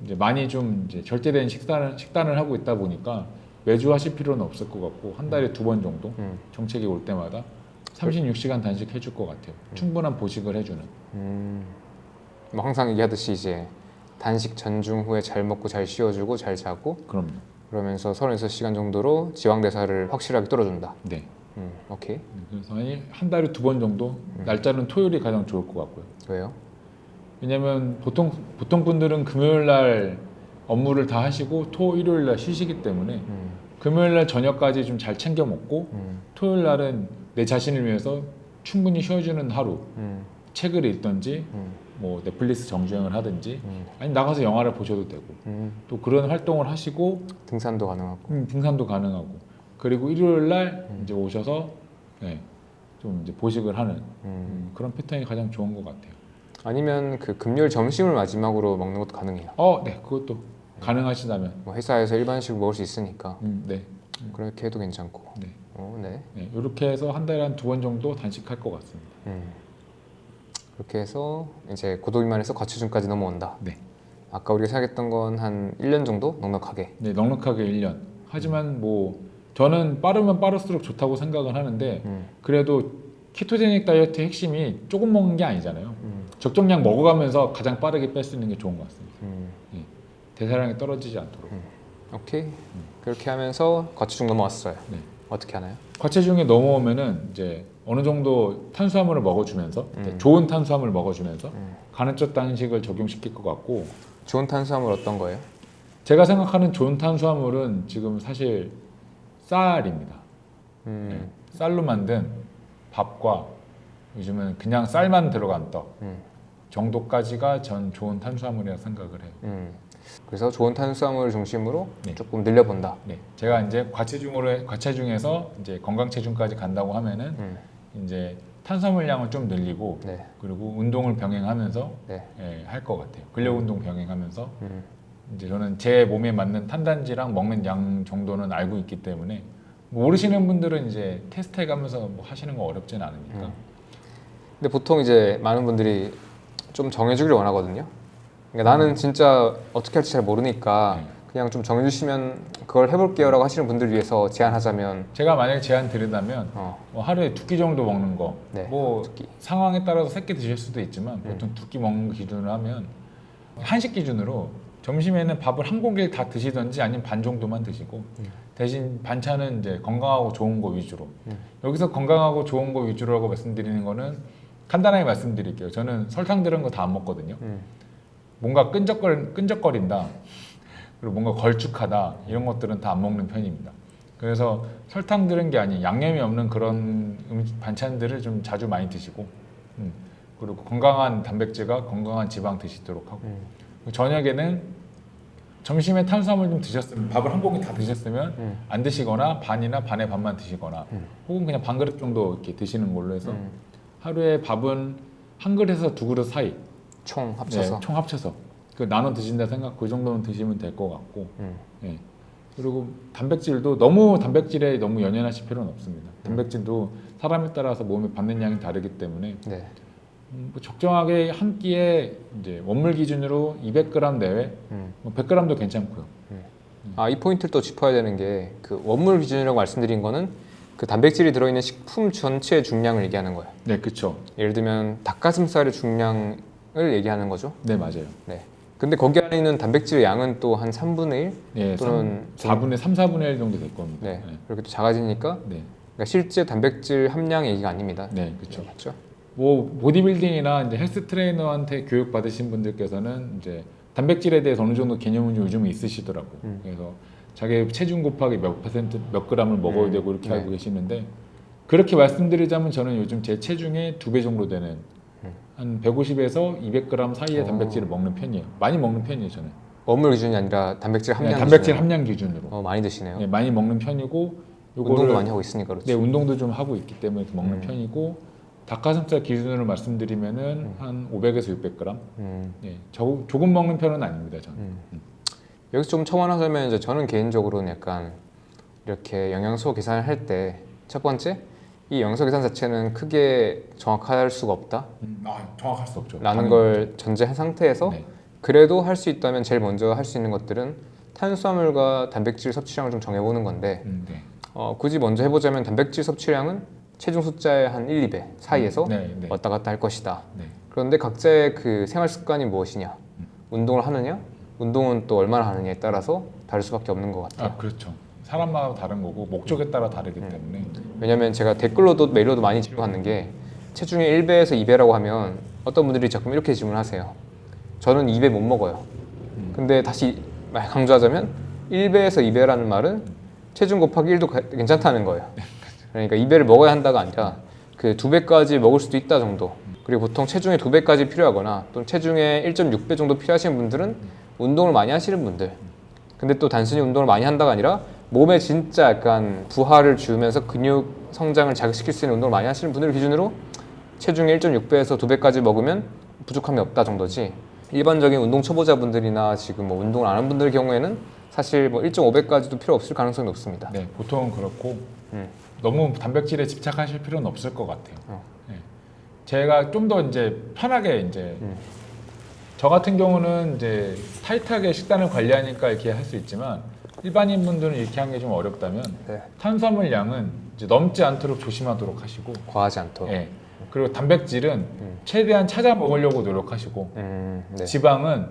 [SPEAKER 1] 이제 많이 좀 이제 절제된 식단을 하고 있다 보니까 매주 하실 필요는 없을 것 같고, 한 달에 2번 정도 정체기 올 때마다 36시간 단식 해줄 것 같아요. 충분한 보식을 해주는.
[SPEAKER 2] 뭐 항상 얘기하듯이 이제 단식 전중 후에 잘 먹고 잘 쉬어주고 잘 자고,
[SPEAKER 1] 그럼요.
[SPEAKER 2] 그러면서 36시간 정도로 지방 대사를 확실하게 뚫어준다.
[SPEAKER 1] 네.
[SPEAKER 2] 오케이.
[SPEAKER 1] 그래서 한 달에 2번 정도. 날짜는 토요일이 가장 좋을 것 같고요.
[SPEAKER 2] 왜요?
[SPEAKER 1] 왜냐면 보통 분들은 금요일 날 업무를 다 하시고 일요일 날 쉬시기 때문에 금요일 날 저녁까지 좀 잘 챙겨 먹고 토요일 날은 내 자신을 위해서 충분히 쉬어주는 하루. 책을 읽든지 뭐 넷플릭스 정주행을 하든지 아니 나가서 영화를 보셔도 되고 또 그런 활동을 하시고
[SPEAKER 2] 등산도 가능하고.
[SPEAKER 1] 등산도 가능하고, 그리고 일요일 날 이제 오셔서 좀 이제 보식을 하는 그런 패턴이 가장 좋은 것 같아요.
[SPEAKER 2] 아니면 그 금요일 점심을 마지막으로 먹는 것도 가능해요.
[SPEAKER 1] 네, 그것도 가능하시다면.
[SPEAKER 2] 뭐 회사에서 일반식으로 먹을 수 있으니까
[SPEAKER 1] 네.
[SPEAKER 2] 그렇게 해도 괜찮고.
[SPEAKER 1] 네.
[SPEAKER 2] 네.
[SPEAKER 1] 네, 이렇게 해서 한 달에 한 2번 정도 단식할 것 같습니다.
[SPEAKER 2] 그렇게 해서 이제 고도비만에서 과체중까지 넘어온다.
[SPEAKER 1] 네.
[SPEAKER 2] 아까 우리가 생각했던 건 한 1년 정도 넉넉하게.
[SPEAKER 1] 네, 넉넉하게 1년. 하지만 뭐 저는 빠르면 빠를수록 좋다고 생각을 하는데, 그래도 키토제닉 다이어트 핵심이 조금 먹는 게 아니잖아요. 적정량 먹어가면서 가장 빠르게 뺄 수 있는 게 좋은 것 같습니다. 대사량이 떨어지지 않도록.
[SPEAKER 2] 오케이. 그렇게 하면서 과체중 넘어왔어요.
[SPEAKER 1] 네.
[SPEAKER 2] 어떻게 하나요?
[SPEAKER 1] 과체중에 넘어오면은 이제 어느 정도 탄수화물을 먹어주면서 좋은 탄수화물 먹어주면서 간헐적 단식을 적용시킬 것 같고,
[SPEAKER 2] 좋은 탄수화물 어떤 거예요?
[SPEAKER 1] 제가 생각하는 좋은 탄수화물은 지금 사실 쌀입니다. 쌀로 만든 밥과 요즘은 그냥 쌀만 들어간 떡 정도까지가 전 좋은 탄수화물이라고 생각을 해요.
[SPEAKER 2] 그래서 좋은 탄수화물 중심으로
[SPEAKER 1] 네.
[SPEAKER 2] 조금 늘려본다.
[SPEAKER 1] 네, 제가 이제 과체중에서 이제 건강 체중까지 간다고 하면은 이제 탄수화물량을 좀 늘리고
[SPEAKER 2] 네.
[SPEAKER 1] 그리고 운동을 병행하면서
[SPEAKER 2] 네.
[SPEAKER 1] 예, 할 것 같아요. 근력 운동 병행하면서
[SPEAKER 2] 음.
[SPEAKER 1] 이제 저는 제 몸에 맞는 탄단지랑 먹는 양 정도는 알고 있기 때문에 모르시는 분들은 이제 테스트 해가면서 뭐 하시는 거 어렵진 않으니까.
[SPEAKER 2] 근데 보통 이제 많은 분들이 좀 정해주기를 원하거든요. 그러니까 나는 진짜 어떻게 할지 잘 모르니까
[SPEAKER 1] 네.
[SPEAKER 2] 그냥 좀 정해주시면 그걸 해볼게요라고 하시는 분들 위해서 제안하자면
[SPEAKER 1] 제가 만약에 제안 드린다면
[SPEAKER 2] 어,
[SPEAKER 1] 뭐 하루에 2끼 정도 먹는 거,
[SPEAKER 2] 네,
[SPEAKER 1] 뭐
[SPEAKER 2] 2끼.
[SPEAKER 1] 상황에 따라서 3끼 드실 수도 있지만 보통 2끼 먹는 거 기준으로 하면 한식 기준으로 점심에는 밥을 한 공기를 다 드시든지 아니면 반 정도만 드시고 대신 반찬은 이제 건강하고 좋은 거 위주로. 여기서 건강하고 좋은 거 위주로라고 말씀드리는 거는 간단하게 말씀드릴게요. 저는 설탕 들은 거 다 안 먹거든요. 뭔가 끈적거린다. 그리고 뭔가 걸쭉하다 이런 것들은 다 안 먹는 편입니다. 그래서 설탕 들은 게 아닌 양념이 없는 그런 반찬들을 좀 자주 많이 드시고 그리고 건강한 단백질과 건강한 지방 드시도록 하고 저녁에는 점심에 탄수화물 좀 드셨으면 밥을 한 공기 다 드셨으면 안 드시거나 반이나 반의 반만 드시거나 혹은 그냥 반 그릇 정도 이렇게 드시는 걸로 해서 하루에 밥은 한 그릇에서 두 그릇 사이
[SPEAKER 2] 총 합쳐서
[SPEAKER 1] 네, 총 합쳐서 그 나눠 드신다 생각 그 정도는 드시면 될 것 같고 예. 그리고 단백질도 너무 단백질에 너무 연연하실 필요는 없습니다. 단백질도 사람에 따라서 몸에 받는 양이 다르기 때문에
[SPEAKER 2] 네.
[SPEAKER 1] 뭐 적정하게 한 끼에 이제 원물 기준으로 200g 내외, 뭐 100g도 괜찮고요.
[SPEAKER 2] 아, 이 포인트를 또 짚어야 되는 게 그 원물 기준이라고 말씀드린 거는 그 단백질이 들어있는 식품 전체의 중량을 얘기하는 거예요.
[SPEAKER 1] 네, 그렇죠.
[SPEAKER 2] 예를 들면 닭가슴살의 중량을 얘기하는 거죠.
[SPEAKER 1] 네, 맞아요.
[SPEAKER 2] 네. 근데 거기 안에 있는 단백질의 양은 또 한 3분의 1
[SPEAKER 1] 네,
[SPEAKER 2] 또는
[SPEAKER 1] 4분의 3, 4분의 1 정도 될 겁니다.
[SPEAKER 2] 네. 그렇게 또 작아지니까
[SPEAKER 1] 네,
[SPEAKER 2] 그러니까 실제 단백질 함량 얘기가 아닙니다.
[SPEAKER 1] 네, 그렇죠.
[SPEAKER 2] 맞죠?
[SPEAKER 1] 뭐 보디빌딩이나 이제 헬스 트레이너한테 교육 받으신 분들께서는 이제 단백질에 대해서 어느 정도 개념은 요즘에 있으시더라고. 그래서 자기 체중 곱하기 몇 퍼센트 몇 g을 먹어야 되고 이렇게
[SPEAKER 2] 네.
[SPEAKER 1] 알고 계시는데 그렇게 말씀드리자면 저는 요즘 제 체중의 2배 정도 되는 한 150에서 200g 사이의 단백질을 먹는 편이에요. 많이 먹는 편이에요, 저는.
[SPEAKER 2] 원물 기준이 아니라 단백질 함량
[SPEAKER 1] 네, 단백질
[SPEAKER 2] 기준으로.
[SPEAKER 1] 함량 기준으로.
[SPEAKER 2] 많이 드시네요.
[SPEAKER 1] 네, 많이 먹는 편이고
[SPEAKER 2] 운동도 많이 하고 있으니까 그렇죠.
[SPEAKER 1] 네, 운동도 좀 하고 있기 때문에 이렇게 먹는 편이고 닭가슴살 기준으로 말씀드리면은 한 500에서 600g. 네, 조금 먹는 편은 아닙니다, 저는.
[SPEAKER 2] 여기서 좀 첨언하자면 이제 저는 개인적으로는 약간 이렇게 영양소 계산을 할 때 첫 번째 이 영양소 계산 자체는 크게 정확할 수가 없다
[SPEAKER 1] 정확할 수 없죠.
[SPEAKER 2] 라는 걸 전제한 상태에서
[SPEAKER 1] 네.
[SPEAKER 2] 그래도 할 수 있다면 제일 먼저 할 수 있는 것들은 탄수화물과 단백질 섭취량을 좀 정해보는 건데
[SPEAKER 1] 네.
[SPEAKER 2] 굳이 먼저 해보자면 단백질 섭취량은 체중 숫자의 한 1, 2배 사이에서
[SPEAKER 1] 네, 네.
[SPEAKER 2] 왔다 갔다 할 것이다.
[SPEAKER 1] 네.
[SPEAKER 2] 그런데 각자의 그 생활 습관이 무엇이냐, 운동을 하느냐, 운동은 또 얼마나 하느냐에 따라서 다를 수밖에 없는 것 같아요.
[SPEAKER 1] 그렇죠. 사람마다 다른 거고 목적에 따라 다르기 때문에.
[SPEAKER 2] 왜냐면 제가 댓글로도 메일로도 많이 질문하는 게 체중의 1배에서 2배라고 하면 어떤 분들이 자꾸 이렇게 질문하세요. 저는 2배 못 먹어요. 근데 다시 강조하자면 1배에서 2배라는 말은 체중 곱하기 1도 괜찮다는 거예요. 그러니까 2배를 먹어야 한다가 아니라 그 2배까지 먹을 수도 있다 정도. 그리고 보통 체중의 2배까지 필요하거나 또는 체중의 1.6배 정도 필요하시는 분들은 운동을 많이 하시는 분들. 근데 또 단순히 운동을 많이 한다가 아니라 몸에 진짜 약간 부하를 주면서 근육 성장을 자극시킬 수 있는 운동을 많이 하시는 분들 기준으로 체중의 1.6배에서 2배까지 먹으면 부족함이 없다 정도지. 일반적인 운동 초보자분들이나 지금 뭐 운동을 안 하는 분들 경우에는 사실 뭐 1.5배까지도 필요 없을 가능성이 높습니다.
[SPEAKER 1] 네, 보통은 그렇고 너무 단백질에 집착하실 필요는 없을 것 같아요. 네. 제가 좀 더 이제 편하게 이제 저 같은 경우는 이제 타이트하게 식단을 관리하니까 이렇게 할 수 있지만 일반인 분들은 이렇게 하는 게 좀 어렵다면
[SPEAKER 2] 네.
[SPEAKER 1] 탄수화물 양은 이제 넘지 않도록 조심하도록 하시고
[SPEAKER 2] 과하지 않도록.
[SPEAKER 1] 예. 그리고 단백질은 최대한 찾아 먹으려고 노력하시고
[SPEAKER 2] 네.
[SPEAKER 1] 지방은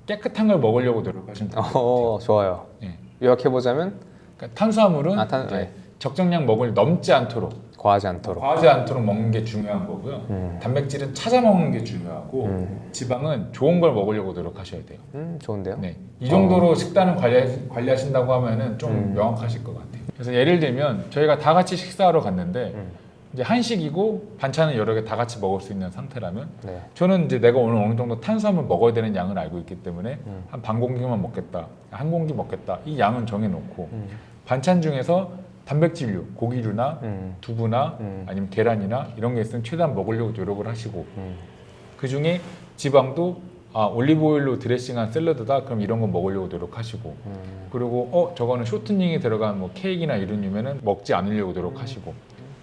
[SPEAKER 1] 깨끗한 걸 먹으려고 노력하시면 돼요.
[SPEAKER 2] 좋아요.
[SPEAKER 1] 예.
[SPEAKER 2] 요약해보자면
[SPEAKER 1] 그러니까 탄수화물은 이제
[SPEAKER 2] 네.
[SPEAKER 1] 적정량 먹을 넘지 않도록
[SPEAKER 2] 과하지 않도록.
[SPEAKER 1] 과하지 않도록 먹는 게 중요한 거고요. 단백질은 찾아 먹는 게 중요하고 지방은 좋은 걸 먹으려고 노력하셔야 돼요.
[SPEAKER 2] 좋은데요?
[SPEAKER 1] 네. 이 정도로 식단을 관리하신다고 하면은 좀 명확하실 것 같아요. 그래서 예를 들면 저희가 다 같이 식사하러 갔는데 이제 한식이고 반찬은 여러 개 다 같이 먹을 수 있는 상태라면
[SPEAKER 2] 네.
[SPEAKER 1] 저는 이제 내가 오늘 어느 정도 탄수화물 먹어야 되는 양을 알고 있기 때문에 한 반 공기만 먹겠다, 한 공기 먹겠다 이 양은 정해놓고 반찬 중에서 단백질류, 고기류나 두부나 아니면 계란이나 이런 게 있으면 최대한 먹으려고 노력을 하시고 그 중에 지방도 올리브 오일로 드레싱한 샐러드다 그럼 이런 거 먹으려고 노력하시고 그리고 저거는 쇼트닝이 들어간 뭐 케이크나 이런 류면은 먹지 않으려고 노력하시고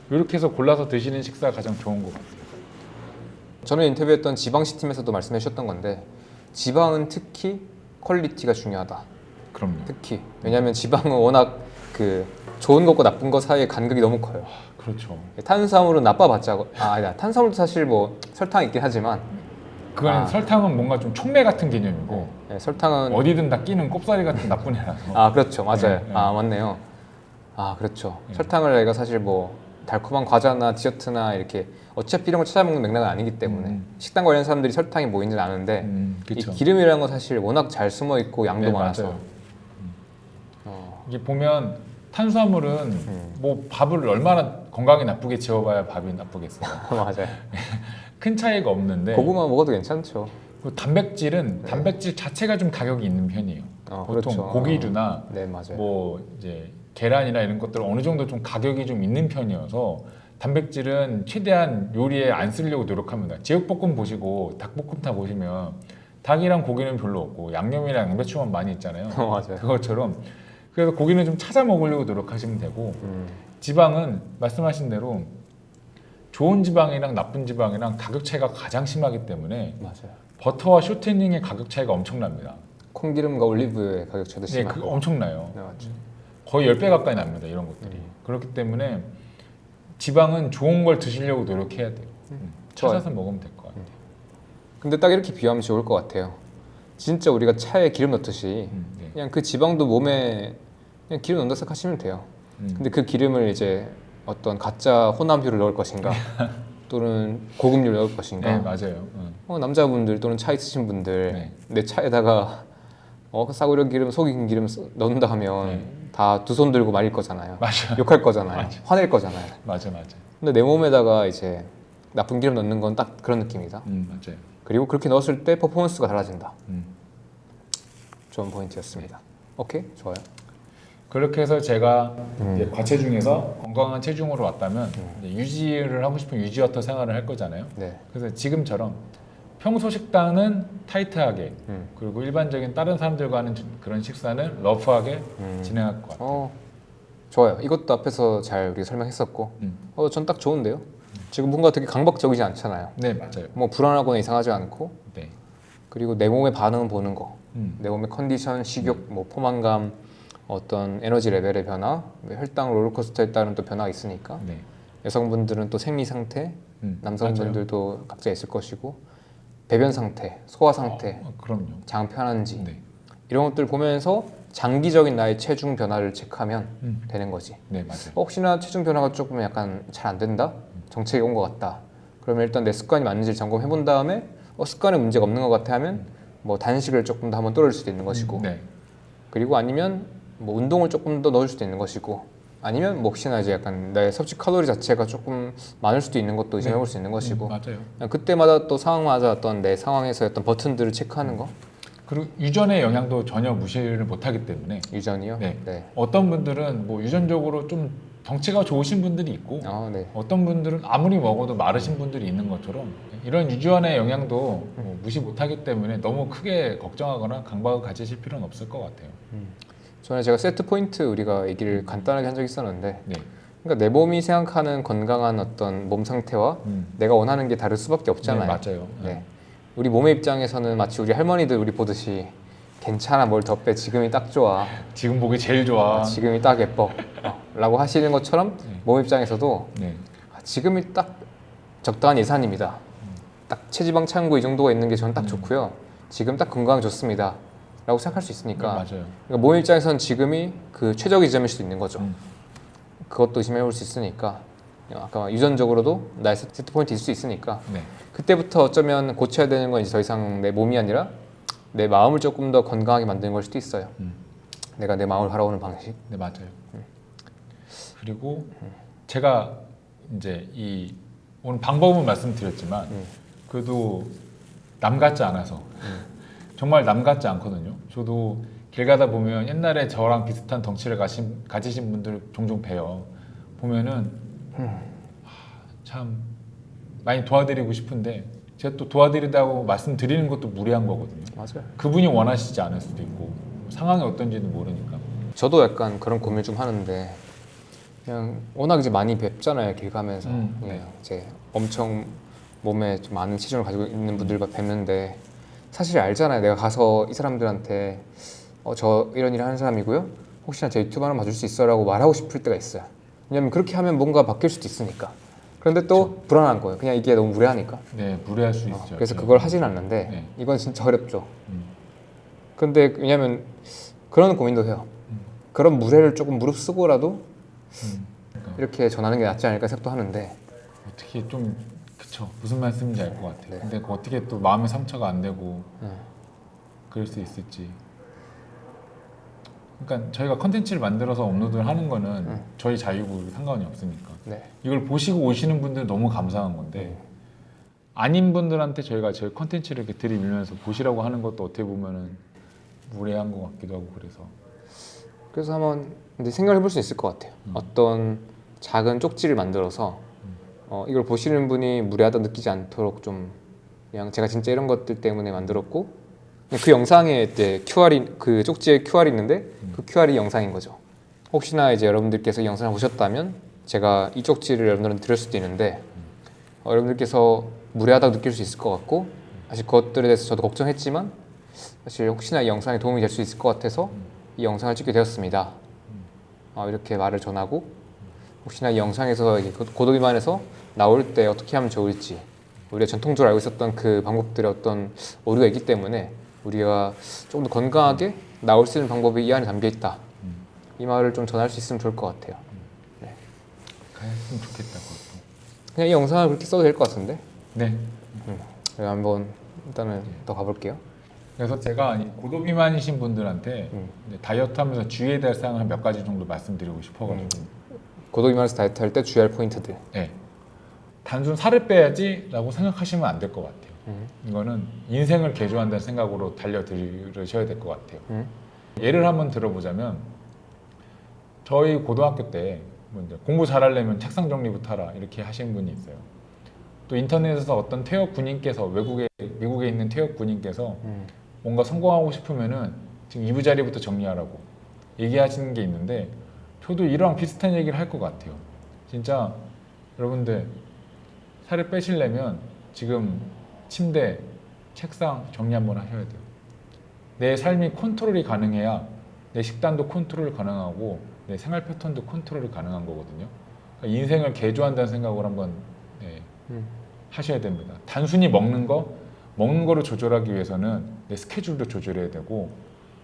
[SPEAKER 1] 이렇게 해서 골라서 드시는 식사가 가장 좋은 것 같아요.
[SPEAKER 2] 저는 인터뷰했던 지방시 팀에서도 말씀해 주셨던 건데 지방은 특히 퀄리티가 중요하다.
[SPEAKER 1] 그럼요.
[SPEAKER 2] 특히 왜냐하면 지방은 워낙 그 좋은 것과 나쁜 것 사이의 간극이 너무 커요.
[SPEAKER 1] 그렇죠.
[SPEAKER 2] 탄수화물은 나빠봤자 아니다. 탄수화물도 사실 뭐 설탕 있긴 하지만
[SPEAKER 1] 그건 설탕은 뭔가 좀 촉매 같은 개념이고
[SPEAKER 2] 네, 설탕은
[SPEAKER 1] 어디든 다 끼는 꼽사리 같은 나쁜 애라서.
[SPEAKER 2] 그렇죠. 맞아요.
[SPEAKER 1] 네, 네.
[SPEAKER 2] 맞네요. 그렇죠. 설탕을 내가 사실 뭐 달콤한 과자나 디저트나 이렇게 어차피 이런 걸 찾아먹는 맥락은 아니기 때문에 식단 관련 사람들이 설탕이 뭐인지는 아는데 이
[SPEAKER 1] 그쵸.
[SPEAKER 2] 기름이라는 건 사실 워낙 잘 숨어 있고 양도
[SPEAKER 1] 네,
[SPEAKER 2] 많아서
[SPEAKER 1] 맞아요. 이게 보면 탄수화물은 뭐 밥을 얼마나 건강에 나쁘게 재워봐야 밥이 나쁘겠어요.
[SPEAKER 2] 맞아요.
[SPEAKER 1] 큰 차이가 없는데
[SPEAKER 2] 고구마 먹어도 괜찮죠.
[SPEAKER 1] 그리고 단백질은 단백질 자체가 좀 가격이 있는 편이에요. 보통
[SPEAKER 2] 그렇죠.
[SPEAKER 1] 고기류나
[SPEAKER 2] 네, 맞아요.
[SPEAKER 1] 뭐 이제 계란이나 이런 것들 어느 정도 좀 가격이 좀 있는 편이어서 단백질은 최대한 요리에 안 쓰려고 노력합니다. 제육볶음 보시고 닭볶음탕 보시면 닭이랑 고기는 별로 없고 양념이랑 양배추만 많이 있잖아요.
[SPEAKER 2] 맞아요.
[SPEAKER 1] 그것처럼 그래서 고기는 좀 찾아 먹으려고 노력하시면 되고 지방은 말씀하신 대로 좋은 지방이랑 나쁜 지방이랑 가격 차이가 가장 심하기 때문에
[SPEAKER 2] 맞아요.
[SPEAKER 1] 버터와 쇼트닝의 가격 차이가 엄청납니다.
[SPEAKER 2] 콩기름과 올리브의 가격 차이도
[SPEAKER 1] 네,
[SPEAKER 2] 심하고.
[SPEAKER 1] 그거 엄청나요.
[SPEAKER 2] 네, 맞죠.
[SPEAKER 1] 거의 10배 가까이 납니다. 이런 것들이. 그렇기 때문에 지방은 좋은 걸 드시려고 노력해야 돼요. 찾아서 먹으면 될 것 같아요.
[SPEAKER 2] 근데 딱 이렇게 비유하면 좋을 것 같아요. 진짜 우리가 차에 기름 넣듯이
[SPEAKER 1] 네.
[SPEAKER 2] 그냥 그 지방도 몸에 그냥 기름 넣는다 생각하시면 돼요. 근데 그 기름을 이제 어떤 가짜 혼합유를 넣을 것인가 또는 고급유를 넣을 것인가
[SPEAKER 1] 네, 맞아요.
[SPEAKER 2] 남자분들 또는 차 있으신 분들
[SPEAKER 1] 네.
[SPEAKER 2] 내 차에다가 싸구려 기름, 속인 기름 넣는다 하면 다 두 손 들고 말릴 거잖아요.
[SPEAKER 1] 맞아요.
[SPEAKER 2] 욕할 거잖아요.
[SPEAKER 1] 맞아.
[SPEAKER 2] 화낼 거잖아요.
[SPEAKER 1] 맞아.
[SPEAKER 2] 근데 내 몸에다가 이제 나쁜 기름 넣는 건 딱 그런 느낌이다.
[SPEAKER 1] 맞아요.
[SPEAKER 2] 그리고 그렇게 넣었을 때 퍼포먼스가 달라진다.
[SPEAKER 1] 음.
[SPEAKER 2] 좋은 포인트였습니다. 오케이, 좋아요.
[SPEAKER 1] 그렇게 해서 제가 이제 과체중에서 건강한 체중으로 왔다면 이제 유지를 하고 싶은 유지워터 생활을 할 거잖아요.
[SPEAKER 2] 네.
[SPEAKER 1] 그래서 지금처럼 평소 식단은 타이트하게 그리고 일반적인 다른 사람들과 하는 그런 식사는 러프하게 진행할 것 같아요.
[SPEAKER 2] 좋아요. 이것도 앞에서 잘 우리가 설명했었고, 전 딱 좋은데요. 지금 뭔가 되게 강박적이지 않잖아요.
[SPEAKER 1] 네, 맞아요.
[SPEAKER 2] 뭐 불안하거나 이상하지 않고,
[SPEAKER 1] 네.
[SPEAKER 2] 그리고 내 몸의 반응 보는 거,
[SPEAKER 1] 음.
[SPEAKER 2] 내 몸의 컨디션, 식욕, 뭐 포만감, 어떤 에너지 레벨의 변화, 혈당 롤러코스터에 따른 또 변화가 있으니까
[SPEAKER 1] 네.
[SPEAKER 2] 여성분들은 또 생리 상태,
[SPEAKER 1] 맞아요.
[SPEAKER 2] 남성분들도 각자 있을 것이고 배변 상태, 소화 상태,
[SPEAKER 1] 그럼요.
[SPEAKER 2] 장 편한지
[SPEAKER 1] 네.
[SPEAKER 2] 이런 것들 보면서 장기적인 나의 체중 변화를 체크하면 되는 거지.
[SPEAKER 1] 네, 맞아요.
[SPEAKER 2] 혹시나 체중 변화가 조금 약간 잘 안 된다? 정체가 온 것 같다. 그러면 일단 내 습관이 맞는지 점검해 본 다음에 습관에 문제가 없는 것 같아 하면 뭐 단식을 조금 더 한번 떨어질 수도 있는 것이고
[SPEAKER 1] 네.
[SPEAKER 2] 그리고 아니면 뭐 운동을 조금 더 넣을 수도 있는 것이고 아니면 뭐 혹시나 이제 약간 나의 섭취 칼로리 자체가 조금 많을 수도 있는 것도 의심해 볼 수 있는 것이고
[SPEAKER 1] 맞아요.
[SPEAKER 2] 그냥 그때마다 또 상황마다 어떤 내 상황에서 어떤 버튼들을 체크하는 거
[SPEAKER 1] 그리고 유전의 영향도 전혀 무시를 못하기 때문에
[SPEAKER 2] 유전이요?
[SPEAKER 1] 네. 어떤 분들은 뭐 유전적으로 좀 덩치가 좋으신 분들이 있고
[SPEAKER 2] 네.
[SPEAKER 1] 어떤 분들은 아무리 먹어도 마르신 분들이 있는 것처럼 이런 유전의 영향도 뭐 무시 못하기 때문에 너무 크게 걱정하거나 강박을 가지실 필요는 없을 것 같아요.
[SPEAKER 2] 전에 제가 세트 포인트 우리가 얘기를 간단하게 한 적이 있었는데
[SPEAKER 1] 네.
[SPEAKER 2] 그러니까 내 몸이 생각하는 건강한 어떤 몸 상태와 내가 원하는 게 다를 수밖에 없잖아요.
[SPEAKER 1] 네, 맞아요.
[SPEAKER 2] 네. 우리 몸의 입장에서는 마치 우리 할머니들 우리 보듯이 괜찮아 뭘 더 빼 지금이 딱 좋아
[SPEAKER 1] 지금 보기 제일 좋아.
[SPEAKER 2] 지금이 딱 예뻐 라고 하시는 것처럼 몸 입장에서도
[SPEAKER 1] 네.
[SPEAKER 2] 지금이 딱 적당한 예산입니다. 딱 체지방 창구 이 정도가 있는 게 저는 딱 좋고요. 지금 딱 건강 좋습니다 라고 생각할 수 있으니까
[SPEAKER 1] 맞아요.
[SPEAKER 2] 그러니까 몸 입장에서는 지금이 그 최적의 지점일 수도 있는 거죠. 그것도 의심해 볼 수 있으니까 아까 유전적으로도 나의 세트 포인트 있을 수 있으니까
[SPEAKER 1] 네.
[SPEAKER 2] 그때부터 어쩌면 고쳐야 되는 건 이제 더 이상 내 몸이 아니라 내 마음을 조금 더 건강하게 만드는 걸 수도 있어요. 내가 내 마음을 바라보는 방식.
[SPEAKER 1] 네, 맞아요. 그리고 제가 이제 이 오늘 방법은 말씀드렸지만 그래도 남 같지 않아서 정말 남 같지 않거든요. 저도 길 가다 보면 옛날에 저랑 비슷한 덩치를 가지신 분들 종종 봬요. 보면은 참 많이 도와드리고 싶은데 제가 또 도와드린다고 말씀드리는 것도 무리한 거거든요.
[SPEAKER 2] 맞아요.
[SPEAKER 1] 그분이 원하시지 않을 수도 있고 상황이 어떤지는 모르니까.
[SPEAKER 2] 저도 약간 그런 고민을 좀 하는데 그냥 워낙 이제 많이 뵙잖아요 길 가면서.
[SPEAKER 1] 네.
[SPEAKER 2] 이제 엄청 몸에 좀 많은 체중을 가지고 있는 분들 뵙는데 사실 알잖아요. 내가 가서 이 사람들한테 저 이런 일 하는 사람이고요. 혹시나 제 유튜브 하나 봐줄 수 있어라고 말하고 싶을 때가 있어요. 왜냐면 그렇게 하면 뭔가 바뀔 수도 있으니까. 그런데 또 불안한 거예요. 그냥 이게 너무 무례하니까.
[SPEAKER 1] 네, 무리할 수 있죠.
[SPEAKER 2] 그래서 그걸 하진 않는데
[SPEAKER 1] 네.
[SPEAKER 2] 이건 진짜 어렵죠.
[SPEAKER 1] 음.
[SPEAKER 2] 근데 왜냐면 그런 고민도 해요. 그런 무례를 조금 무릅쓰고라도
[SPEAKER 1] 그러니까
[SPEAKER 2] 이렇게 전하는 게 낫지 않을까 생각도 하는데
[SPEAKER 1] 어떻게 좀 그쵸 무슨 말씀인지 알 것 같아요.
[SPEAKER 2] 네.
[SPEAKER 1] 근데 그 어떻게 또 마음의 상처가 안 되고
[SPEAKER 2] 네.
[SPEAKER 1] 그럴 수 있을지. 그러니까 저희가 컨텐츠를 만들어서 업로드를 하는 거는 저희 자유고 상관이 없으니까
[SPEAKER 2] 네.
[SPEAKER 1] 이걸 보시고 오시는 분들 너무 감사한 건데 아닌 분들한테 저희가 저희 컨텐츠를 이렇게 들이밀면서 보시라고 하는 것도 어떻게 보면은 무례한 것 같기도 하고
[SPEAKER 2] 그래서 한번 근데 생각해 볼 수 있을 것 같아요. 어떤 작은 쪽지를 만들어서 이걸 보시는 분이 무례하다 느끼지 않도록 좀 그냥 제가 진짜 이런 것들 때문에 만들었고 그 영상에 이제 QR이 그 쪽지에 QR이 있는데 그 QR이 영상인 거죠. 혹시나 이제 여러분들께서 이 영상을 보셨다면 제가 이 쪽지를 여러분들한테 드릴 수도 있는데 여러분들께서 무례하다고 느낄 수 있을 것 같고 사실 그것들에 대해서 저도 걱정했지만 사실 혹시나 이 영상이 도움이 될 수 있을 것 같아서 이 영상을 찍게 되었습니다. 이렇게 말을 전하고 혹시나 이 영상에서 고도비만에서 나올 때 어떻게 하면 좋을지 우리가 전통적으로 알고 있었던 그 방법들의 어떤 오류가 있기 때문에 우리가 조금 더 건강하게 나올 수 있는 방법이 이 안에 담겨 있다. 이 말을 좀 전할 수 있으면 좋을 것 같아요. 네.
[SPEAKER 1] 그랬으면 좋겠다 그것도.
[SPEAKER 2] 그냥 이 영상을 그렇게 써도 될 것 같은데.
[SPEAKER 1] 네.
[SPEAKER 2] 제가 한번 일단은 더 가볼게요.
[SPEAKER 1] 그래서 제가 이 고도 비만이신 분들한테 이제 다이어트하면서 주의해야 될 사항을 한 몇 가지 정도 말씀드리고 싶어가지고
[SPEAKER 2] 고도비만에서 다이어트 할 때 주의할 포인트들.
[SPEAKER 1] 네. 단순 살을 빼야지라고 생각하시면 안 될 것 같아요. 이거는 인생을 개조한다는 생각으로 달려들으셔야 될 것 같아요. 예를 한번 들어보자면 저희 고등학교 때 뭐 이제 공부 잘하려면 책상 정리부터 하라 이렇게 하신 분이 있어요. 또 인터넷에서 어떤 퇴역 군인께서 미국에 있는 퇴역 군인께서 뭔가 성공하고 싶으면은 지금 이부자리부터 정리하라고 얘기하시는 게 있는데 저도 이랑 비슷한 얘기를 할 것 같아요. 진짜 여러분들 살을 빼시려면 지금 침대, 책상 정리 한번 하셔야 돼요. 내 삶이 컨트롤이 가능해야 내 식단도 컨트롤 가능하고 내 생활 패턴도 컨트롤이 가능한 거거든요. 그러니까 인생을 개조한다는 생각으로 한번 하셔야 됩니다. 단순히 먹는 거를 조절하기 위해서는 내 스케줄도 조절해야 되고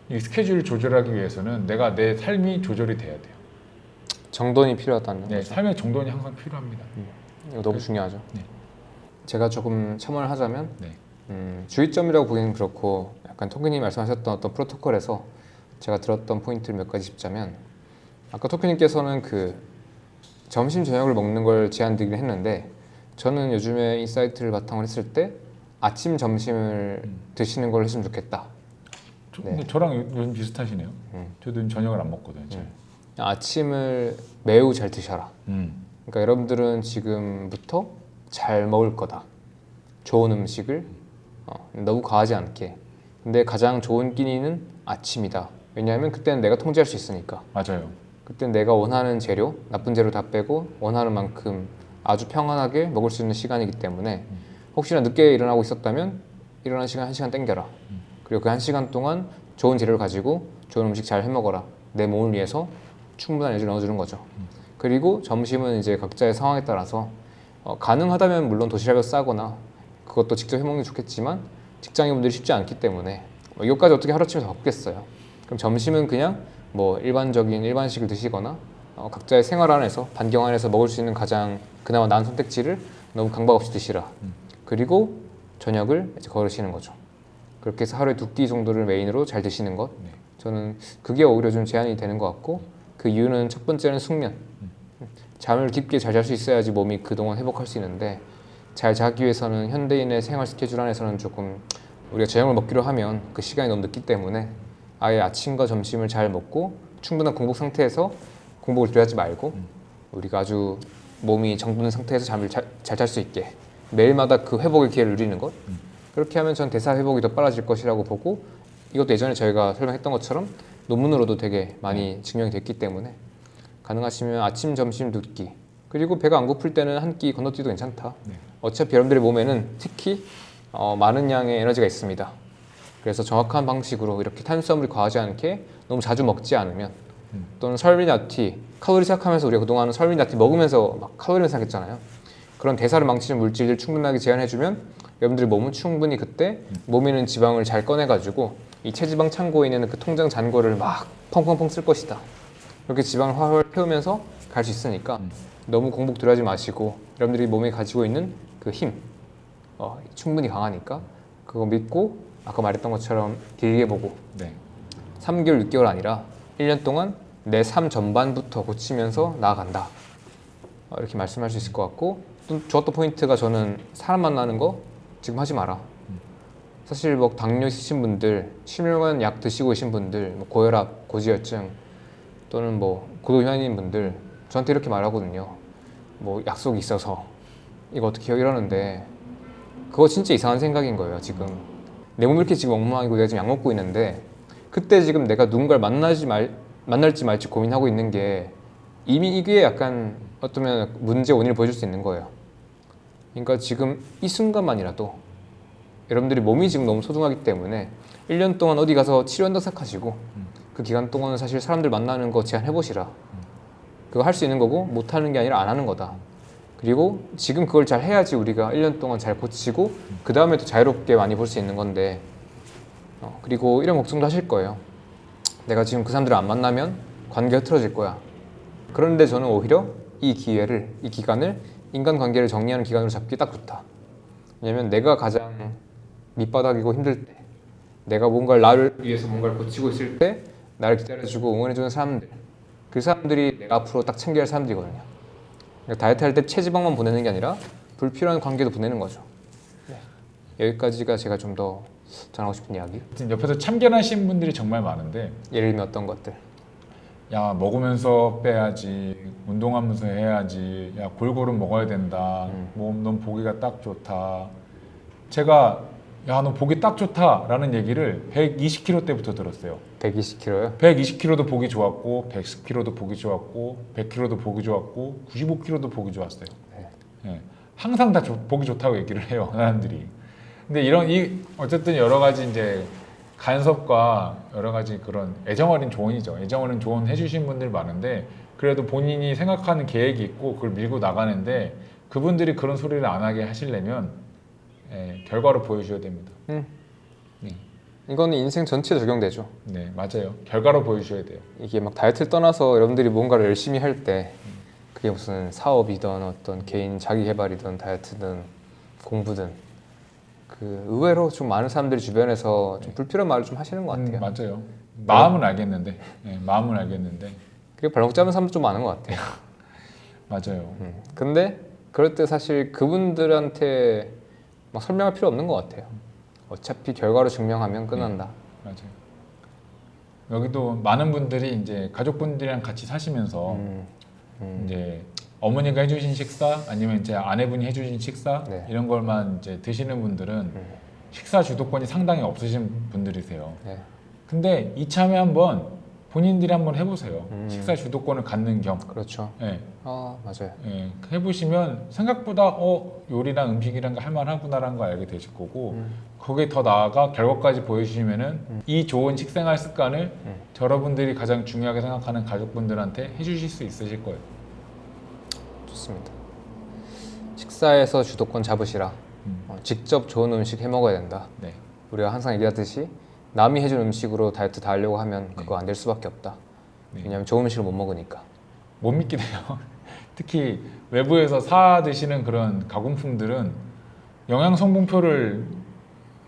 [SPEAKER 1] 이 스케줄을 조절하기 위해서는 내가 내 삶이 조절이 돼야 돼요.
[SPEAKER 2] 정돈이 필요하다는
[SPEAKER 1] 네,
[SPEAKER 2] 거죠.
[SPEAKER 1] 삶의 정돈이 항상 필요합니다.
[SPEAKER 2] 이거 너무 중요하죠.
[SPEAKER 1] 네.
[SPEAKER 2] 제가 조금 첨언을 하자면
[SPEAKER 1] 네.
[SPEAKER 2] 주의점이라고 보기는 그렇고 약간 토끼님 말씀하셨던 어떤 프로토콜에서 제가 들었던 포인트를 몇 가지 짚자면 아까 토끼님께서는 그 점심 저녁을 먹는 걸 제안드리긴 했는데 저는 요즘에 인사이트를 바탕으로 했을 때 아침 점심을 드시는 걸 했으면 좋겠다.
[SPEAKER 1] 근데 저랑 요즘 비슷하시네요. 저도 요즘 저녁을 안 먹거든요. 잘.
[SPEAKER 2] 아침을 매우 잘 드셔라. 그러니까 여러분들은 지금부터 잘 먹을 거다. 좋은 음식을 너무 과하지 않게. 근데 가장 좋은 끼니는 아침이다. 왜냐하면 그때는 내가 통제할 수 있으니까.
[SPEAKER 1] 맞아요.
[SPEAKER 2] 그때는 내가 원하는 재료, 나쁜 재료 다 빼고 원하는 만큼 아주 평안하게 먹을 수 있는 시간이기 때문에 혹시나 늦게 일어나고 있었다면 일어나는 시간 1시간 땡겨라. 그리고 그 1시간 동안 좋은 재료를 가지고 좋은 음식 잘 해먹어라. 내 몸을 위해서 충분한 에너지를 넣어주는 거죠. 그리고 점심은 이제 각자의 상황에 따라서 가능하다면 물론 도시락을 싸거나 그것도 직접 해먹는 게 좋겠지만 직장인분들이 쉽지 않기 때문에 이것까지 어떻게 하루아침에 다 바꾸겠어요. 그럼 점심은 그냥 뭐 일반적인 일반식을 드시거나 각자의 생활 안에서 반경 안에서 먹을 수 있는 가장 그나마 나은 선택지를 너무 강박 없이 드시라. 그리고 저녁을 이제 거르시는 거죠. 그렇게 해서 하루에 2끼 정도를 메인으로 잘 드시는 것. 저는 그게 오히려 좀 제한이 되는 것 같고 그 이유는 첫 번째는 숙면. 잠을 깊게 잘 잘 수 있어야지 몸이 그동안 회복할 수 있는데 잘 자기 위해서는 현대인의 생활 스케줄 안에서는 조금 우리가 저녁을 먹기로 하면 그 시간이 너무 늦기 때문에 아예 아침과 점심을 잘 먹고 충분한 공복 상태에서 공복을 들여하지 말고 우리가 아주 몸이 정돈된 상태에서 잠을 잘 잘 수 있게 매일마다 그 회복의 기회를 누리는 것. 그렇게 하면 전 대사 회복이 더 빨라질 것이라고 보고 이것도 예전에 저희가 설명했던 것처럼 논문으로도 되게 많이 증명이 됐기 때문에 가능하시면 아침, 점심, 눕기 그리고 배가 안 고플 때는 한 끼 건너뛰도 괜찮다. 어차피 여러분들의 몸에는 특히 많은 양의 에너지가 있습니다. 그래서 정확한 방식으로 이렇게 탄수화물이 과하지 않게 너무 자주 먹지 않으면 또는 설비나티 칼로리 생각하면서 우리가 그동안 설비나티 먹으면서 막 칼로리를 생각했잖아요. 그런 대사를 망치는 물질을 충분하게 제한해주면 여러분들의 몸은 충분히 그때 몸에 있는 지방을 잘 꺼내가지고 이 체지방 창고에 있는 그 통장 잔고를 막 펑펑펑 쓸 것이다. 이렇게 지방을 활활 태우면서 갈 수 있으니까 너무 공복 들여하지 마시고 여러분들이 몸에 가지고 있는 그 힘 충분히 강하니까 그거 믿고 아까 말했던 것처럼 길게 보고
[SPEAKER 1] 네.
[SPEAKER 2] 3개월, 6개월 아니라 1년 동안 내 삶 전반부터 고치면서 나아간다. 이렇게 말씀할 수 있을 것 같고 또 좋았던 포인트가 저는 사람 만나는 거 지금 하지 마라. 사실 뭐 당뇨 있으신 분들, 심혈관 약 드시고 계신 분들, 뭐 고혈압, 고지혈증 또는 뭐 고도혈인 분들 저한테 이렇게 말하거든요. 뭐 약속이 있어서 이거 어떻게 해요 이러는데 그거 진짜 이상한 생각인 거예요. 지금 내 몸이 이렇게 지금 엉망이고 내가 지금 약 먹고 있는데 그때 지금 내가 누군가를 만날지 말지 고민하고 있는 게 이미 이게 약간 어쩌면 문제 원인을 보여줄 수 있는 거예요. 그러니까 지금 이 순간만이라도 여러분들이 몸이 지금 너무 소중하기 때문에 1년 동안 어디 가서 치료한다 생각하시고 그 기간 동안은 사실 사람들 만나는 거 제한해보시라. 그거 할 수 있는 거고 못하는 게 아니라 안 하는 거다. 그리고 지금 그걸 잘 해야지 우리가 1년 동안 잘 고치고 그 다음에 또 자유롭게 많이 볼 수 있는 건데 그리고 이런 걱정도 하실 거예요. 내가 지금 그 사람들을 안 만나면 관계가 흐트러질 거야. 그런데 저는 오히려 이 기회를, 이 기간을 인간관계를 정리하는 기간으로 잡기 딱 좋다. 왜냐면 내가 가장 밑바닥이고 힘들 때 내가 뭔가를 나를 위해서 뭔가를 고치고 있을 때 나를 기다려주고 응원해주는 사람들 그 사람들이 내가 앞으로 딱 챙겨야 할 사람들이거든요. 그러니까 다이어트 할 때 체지방만 보내는 게 아니라 불필요한 관계도 보내는 거죠. 네. 여기까지가 제가 좀 더 전하고 싶은 이야기.
[SPEAKER 1] 옆에서 참견하시는 분들이 정말 많은데
[SPEAKER 2] 예를 들면 어떤 것들.
[SPEAKER 1] 야 먹으면서 빼야지 운동하면서 해야지 야 골고루 먹어야 된다 몸 넌 보기가 딱 좋다 제가 야 너 보기 딱 좋다라는 얘기를 120kg 때부터 들었어요.
[SPEAKER 2] 120kg요?
[SPEAKER 1] 120kg도 보기 좋았고 110kg도 보기 좋았고 100kg도 보기 좋았고 95kg도 보기 좋았어요.
[SPEAKER 2] 네.
[SPEAKER 1] 예, 항상 다 보기 좋다고 얘기를 해요 사람들이. 근데 어쨌든 여러 가지 이제 간섭과 여러 가지 그런 애정 어린 조언이죠. 애정 어린 조언 해주신 분들 많은데 그래도 본인이 생각하는 계획이 있고 그걸 밀고 나가는데 그분들이 그런 소리를 안 하게 하시려면 결과로 보여줘야 됩니다. 네.
[SPEAKER 2] 이거는 인생 전체에 적용되죠.
[SPEAKER 1] 네, 맞아요. 결과로 보여줘야 돼요.
[SPEAKER 2] 이게 막 다이어트를 떠나서 여러분들이 뭔가를 열심히 할 때 그게 무슨 사업이든 어떤 개인 자기 개발이든 다이어트든 공부든 그 의외로 좀 많은 사람들이 주변에서 좀 불필요한 말을 좀 하시는 것 같아요.
[SPEAKER 1] 맞아요. 마음은 알겠는데, 마음은 알겠는데.
[SPEAKER 2] 그리고 발목 잡는 사람도 좀 많은 것 같아요.
[SPEAKER 1] 맞아요.
[SPEAKER 2] 근데 그럴 때 사실 그분들한테 막 설명할 필요 없는 것 같아요. 어차피 결과로 증명하면 끝난다.
[SPEAKER 1] 맞아요. 여기도 많은 분들이 이제 가족분들이랑 같이 사시면서 이제 어머니가 해주신 식사 아니면 이제 아내분이 해주신 식사
[SPEAKER 2] 네.
[SPEAKER 1] 이런 걸만 이제 드시는 분들은 식사 주도권이 상당히 없으신 분들이세요.
[SPEAKER 2] 네.
[SPEAKER 1] 근데 이참에 한번 본인들이 한번 해보세요. 식사 주도권을 갖는 겸.
[SPEAKER 2] 그렇죠.
[SPEAKER 1] 예,
[SPEAKER 2] 맞아요.
[SPEAKER 1] 예, 해보시면 생각보다 요리랑 음식이란 거 할만하구나라는 거 알게 되실 거고 거기에 더 나아가 결과까지 보여주시면은 이 좋은 식생활 습관을 여러분들이 가장 중요하게 생각하는 가족분들한테 해주실 수 있으실 거예요.
[SPEAKER 2] 좋습니다. 식사에서 주도권 잡으시라. 직접 좋은 음식 해 먹어야 된다.
[SPEAKER 1] 네.
[SPEAKER 2] 우리가 항상 얘기하듯이 남이 해준 음식으로 다이어트 다 하려고 하면 그거 안 될 수밖에 없다.
[SPEAKER 1] 네.
[SPEAKER 2] 왜냐하면 좋은 음식을 못 먹으니까.
[SPEAKER 1] 못 믿게 돼요. 특히 외부에서 사 드시는 그런 가공품들은 영양 성분표를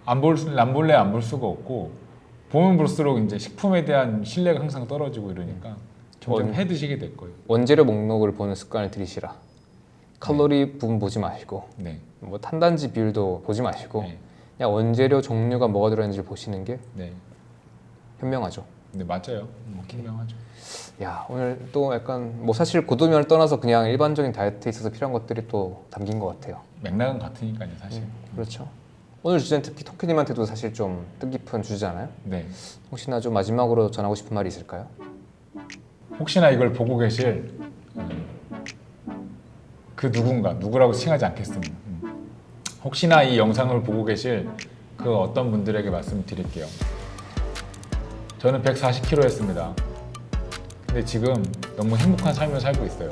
[SPEAKER 1] 안 볼래 안 볼 수가 없고 보면 볼수록 이제 식품에 대한 신뢰가 항상 떨어지고 이러니까 점점 해 드시게 될 거예요.
[SPEAKER 2] 원재료 목록을 보는 습관을 들이시라. 칼로리 부분 보지 마시고
[SPEAKER 1] 네.
[SPEAKER 2] 뭐 탄단지 비율도 보지 마시고
[SPEAKER 1] 네.
[SPEAKER 2] 그냥 원재료 종류가 뭐가 들어있는지 보시는 게
[SPEAKER 1] 네.
[SPEAKER 2] 현명하죠.
[SPEAKER 1] 네 맞아요. 분명하죠.
[SPEAKER 2] 야, 오늘 또 약간 뭐 사실 고도면을 떠나서 그냥 일반적인 다이어트에 있어서 필요한 것들이 또 담긴 것 같아요.
[SPEAKER 1] 맥락은 같으니까요 사실.
[SPEAKER 2] 그렇죠. 오늘 주제는 특히 토끼님한테도 사실 좀 뜻깊은 주제잖아요.
[SPEAKER 1] 네.
[SPEAKER 2] 혹시나 좀 마지막으로 전하고 싶은 말이 있을까요?
[SPEAKER 1] 혹시나 이걸 보고 계실 그 누구라고 칭하지 않겠습니다. 혹시나 이 영상을 보고 계실 그 어떤 분들에게 말씀드릴게요. 저는 140kg였습니다. 근데 지금 너무 행복한 삶을 살고 있어요.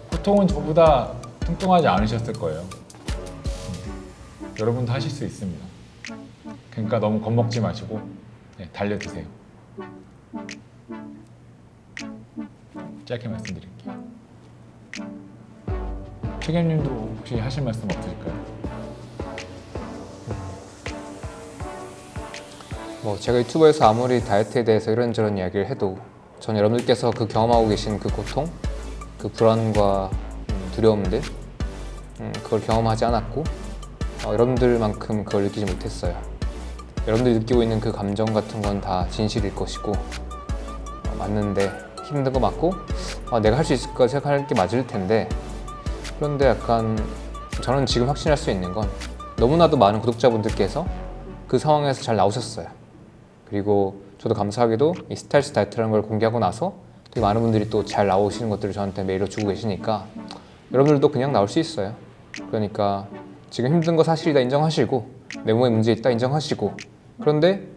[SPEAKER 1] 보통은 저보다 뚱뚱하지 않으셨을 거예요. 여러분도 하실 수 있습니다. 그러니까 너무 겁먹지 마시고 달려드세요. 짧게 말씀드릴게요. 최겸님도 혹시 하실 말씀 없으실까요?
[SPEAKER 2] 뭐 제가 유튜브에서 아무리 다이어트에 대해서 이런저런 이야기를 해도 전 여러분들께서 그 경험하고 계신 그 고통, 그 불안과 두려움들 그걸 경험하지 않았고 여러분들만큼 그걸 느끼지 못했어요. 여러분들이 느끼고 있는 그 감정 같은 건 다 진실일 것이고 맞는데 힘든 거 맞고 내가 할 수 있을까 생각할 게 맞을 텐데 그런데 약간 저는 지금 확신할 수 있는 건 너무나도 많은 구독자분들께서 그 상황에서 잘 나오셨어요. 그리고 저도 감사하게도 이 스타일스 다이어트라는 걸 공개하고 나서 되게 많은 분들이 또 잘 나오시는 것들을 저한테 메일로 주고 계시니까 여러분들도 그냥 나올 수 있어요. 그러니까 지금 힘든 거 사실이다 인정하시고 내 몸에 문제 있다 인정하시고 그런데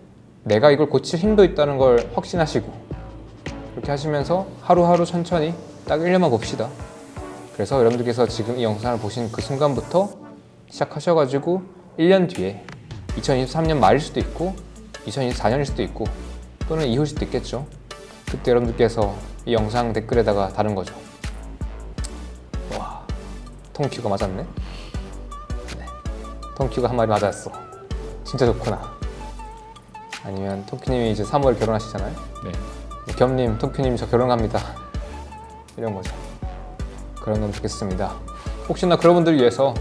[SPEAKER 2] 내가 이걸 고칠 힘도 있다는 걸 확신하시고 그렇게 하시면서 하루하루 천천히 딱 1년만 봅시다. 그래서 여러분들께서 지금 이 영상을 보신 그 순간부터 시작하셔가지고 1년 뒤에 2023년 말일 수도 있고 2024년일 수도 있고 또는 이후일 수도 있겠죠. 그때 여러분들께서 이 영상 댓글에다가 다른 거죠. 와, 통큐가 맞았네. 네, 통큐가 한 마리 맞았어. 진짜 좋구나. 아니면 통큐님이 이제 3월에 결혼하시잖아요.
[SPEAKER 1] 네.
[SPEAKER 2] 겸님, 통큐님 저 결혼합니다. 이런 거죠. 그런 건 좋겠습니다. 혹시나 그런 분들 위해서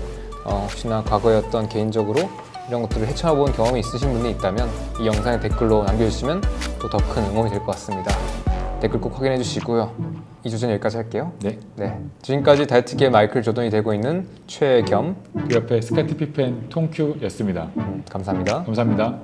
[SPEAKER 2] 혹시나 과거에 어떤 개인적으로 이런 것들을 헤쳐나본 경험이 있으신 분이 있다면 이 영상에 댓글로 남겨주시면 또 더 큰 응원이 될 것 같습니다. 댓글 꼭 확인해 주시고요. 이 주제는 여기까지 할게요.
[SPEAKER 1] 네.
[SPEAKER 2] 지금까지 다이어트계의 마이클 조던이 되고 있는 최겸
[SPEAKER 1] 그 옆에 스카트 피펜 통큐였습니다.
[SPEAKER 2] 감사합니다.
[SPEAKER 1] 감사합니다.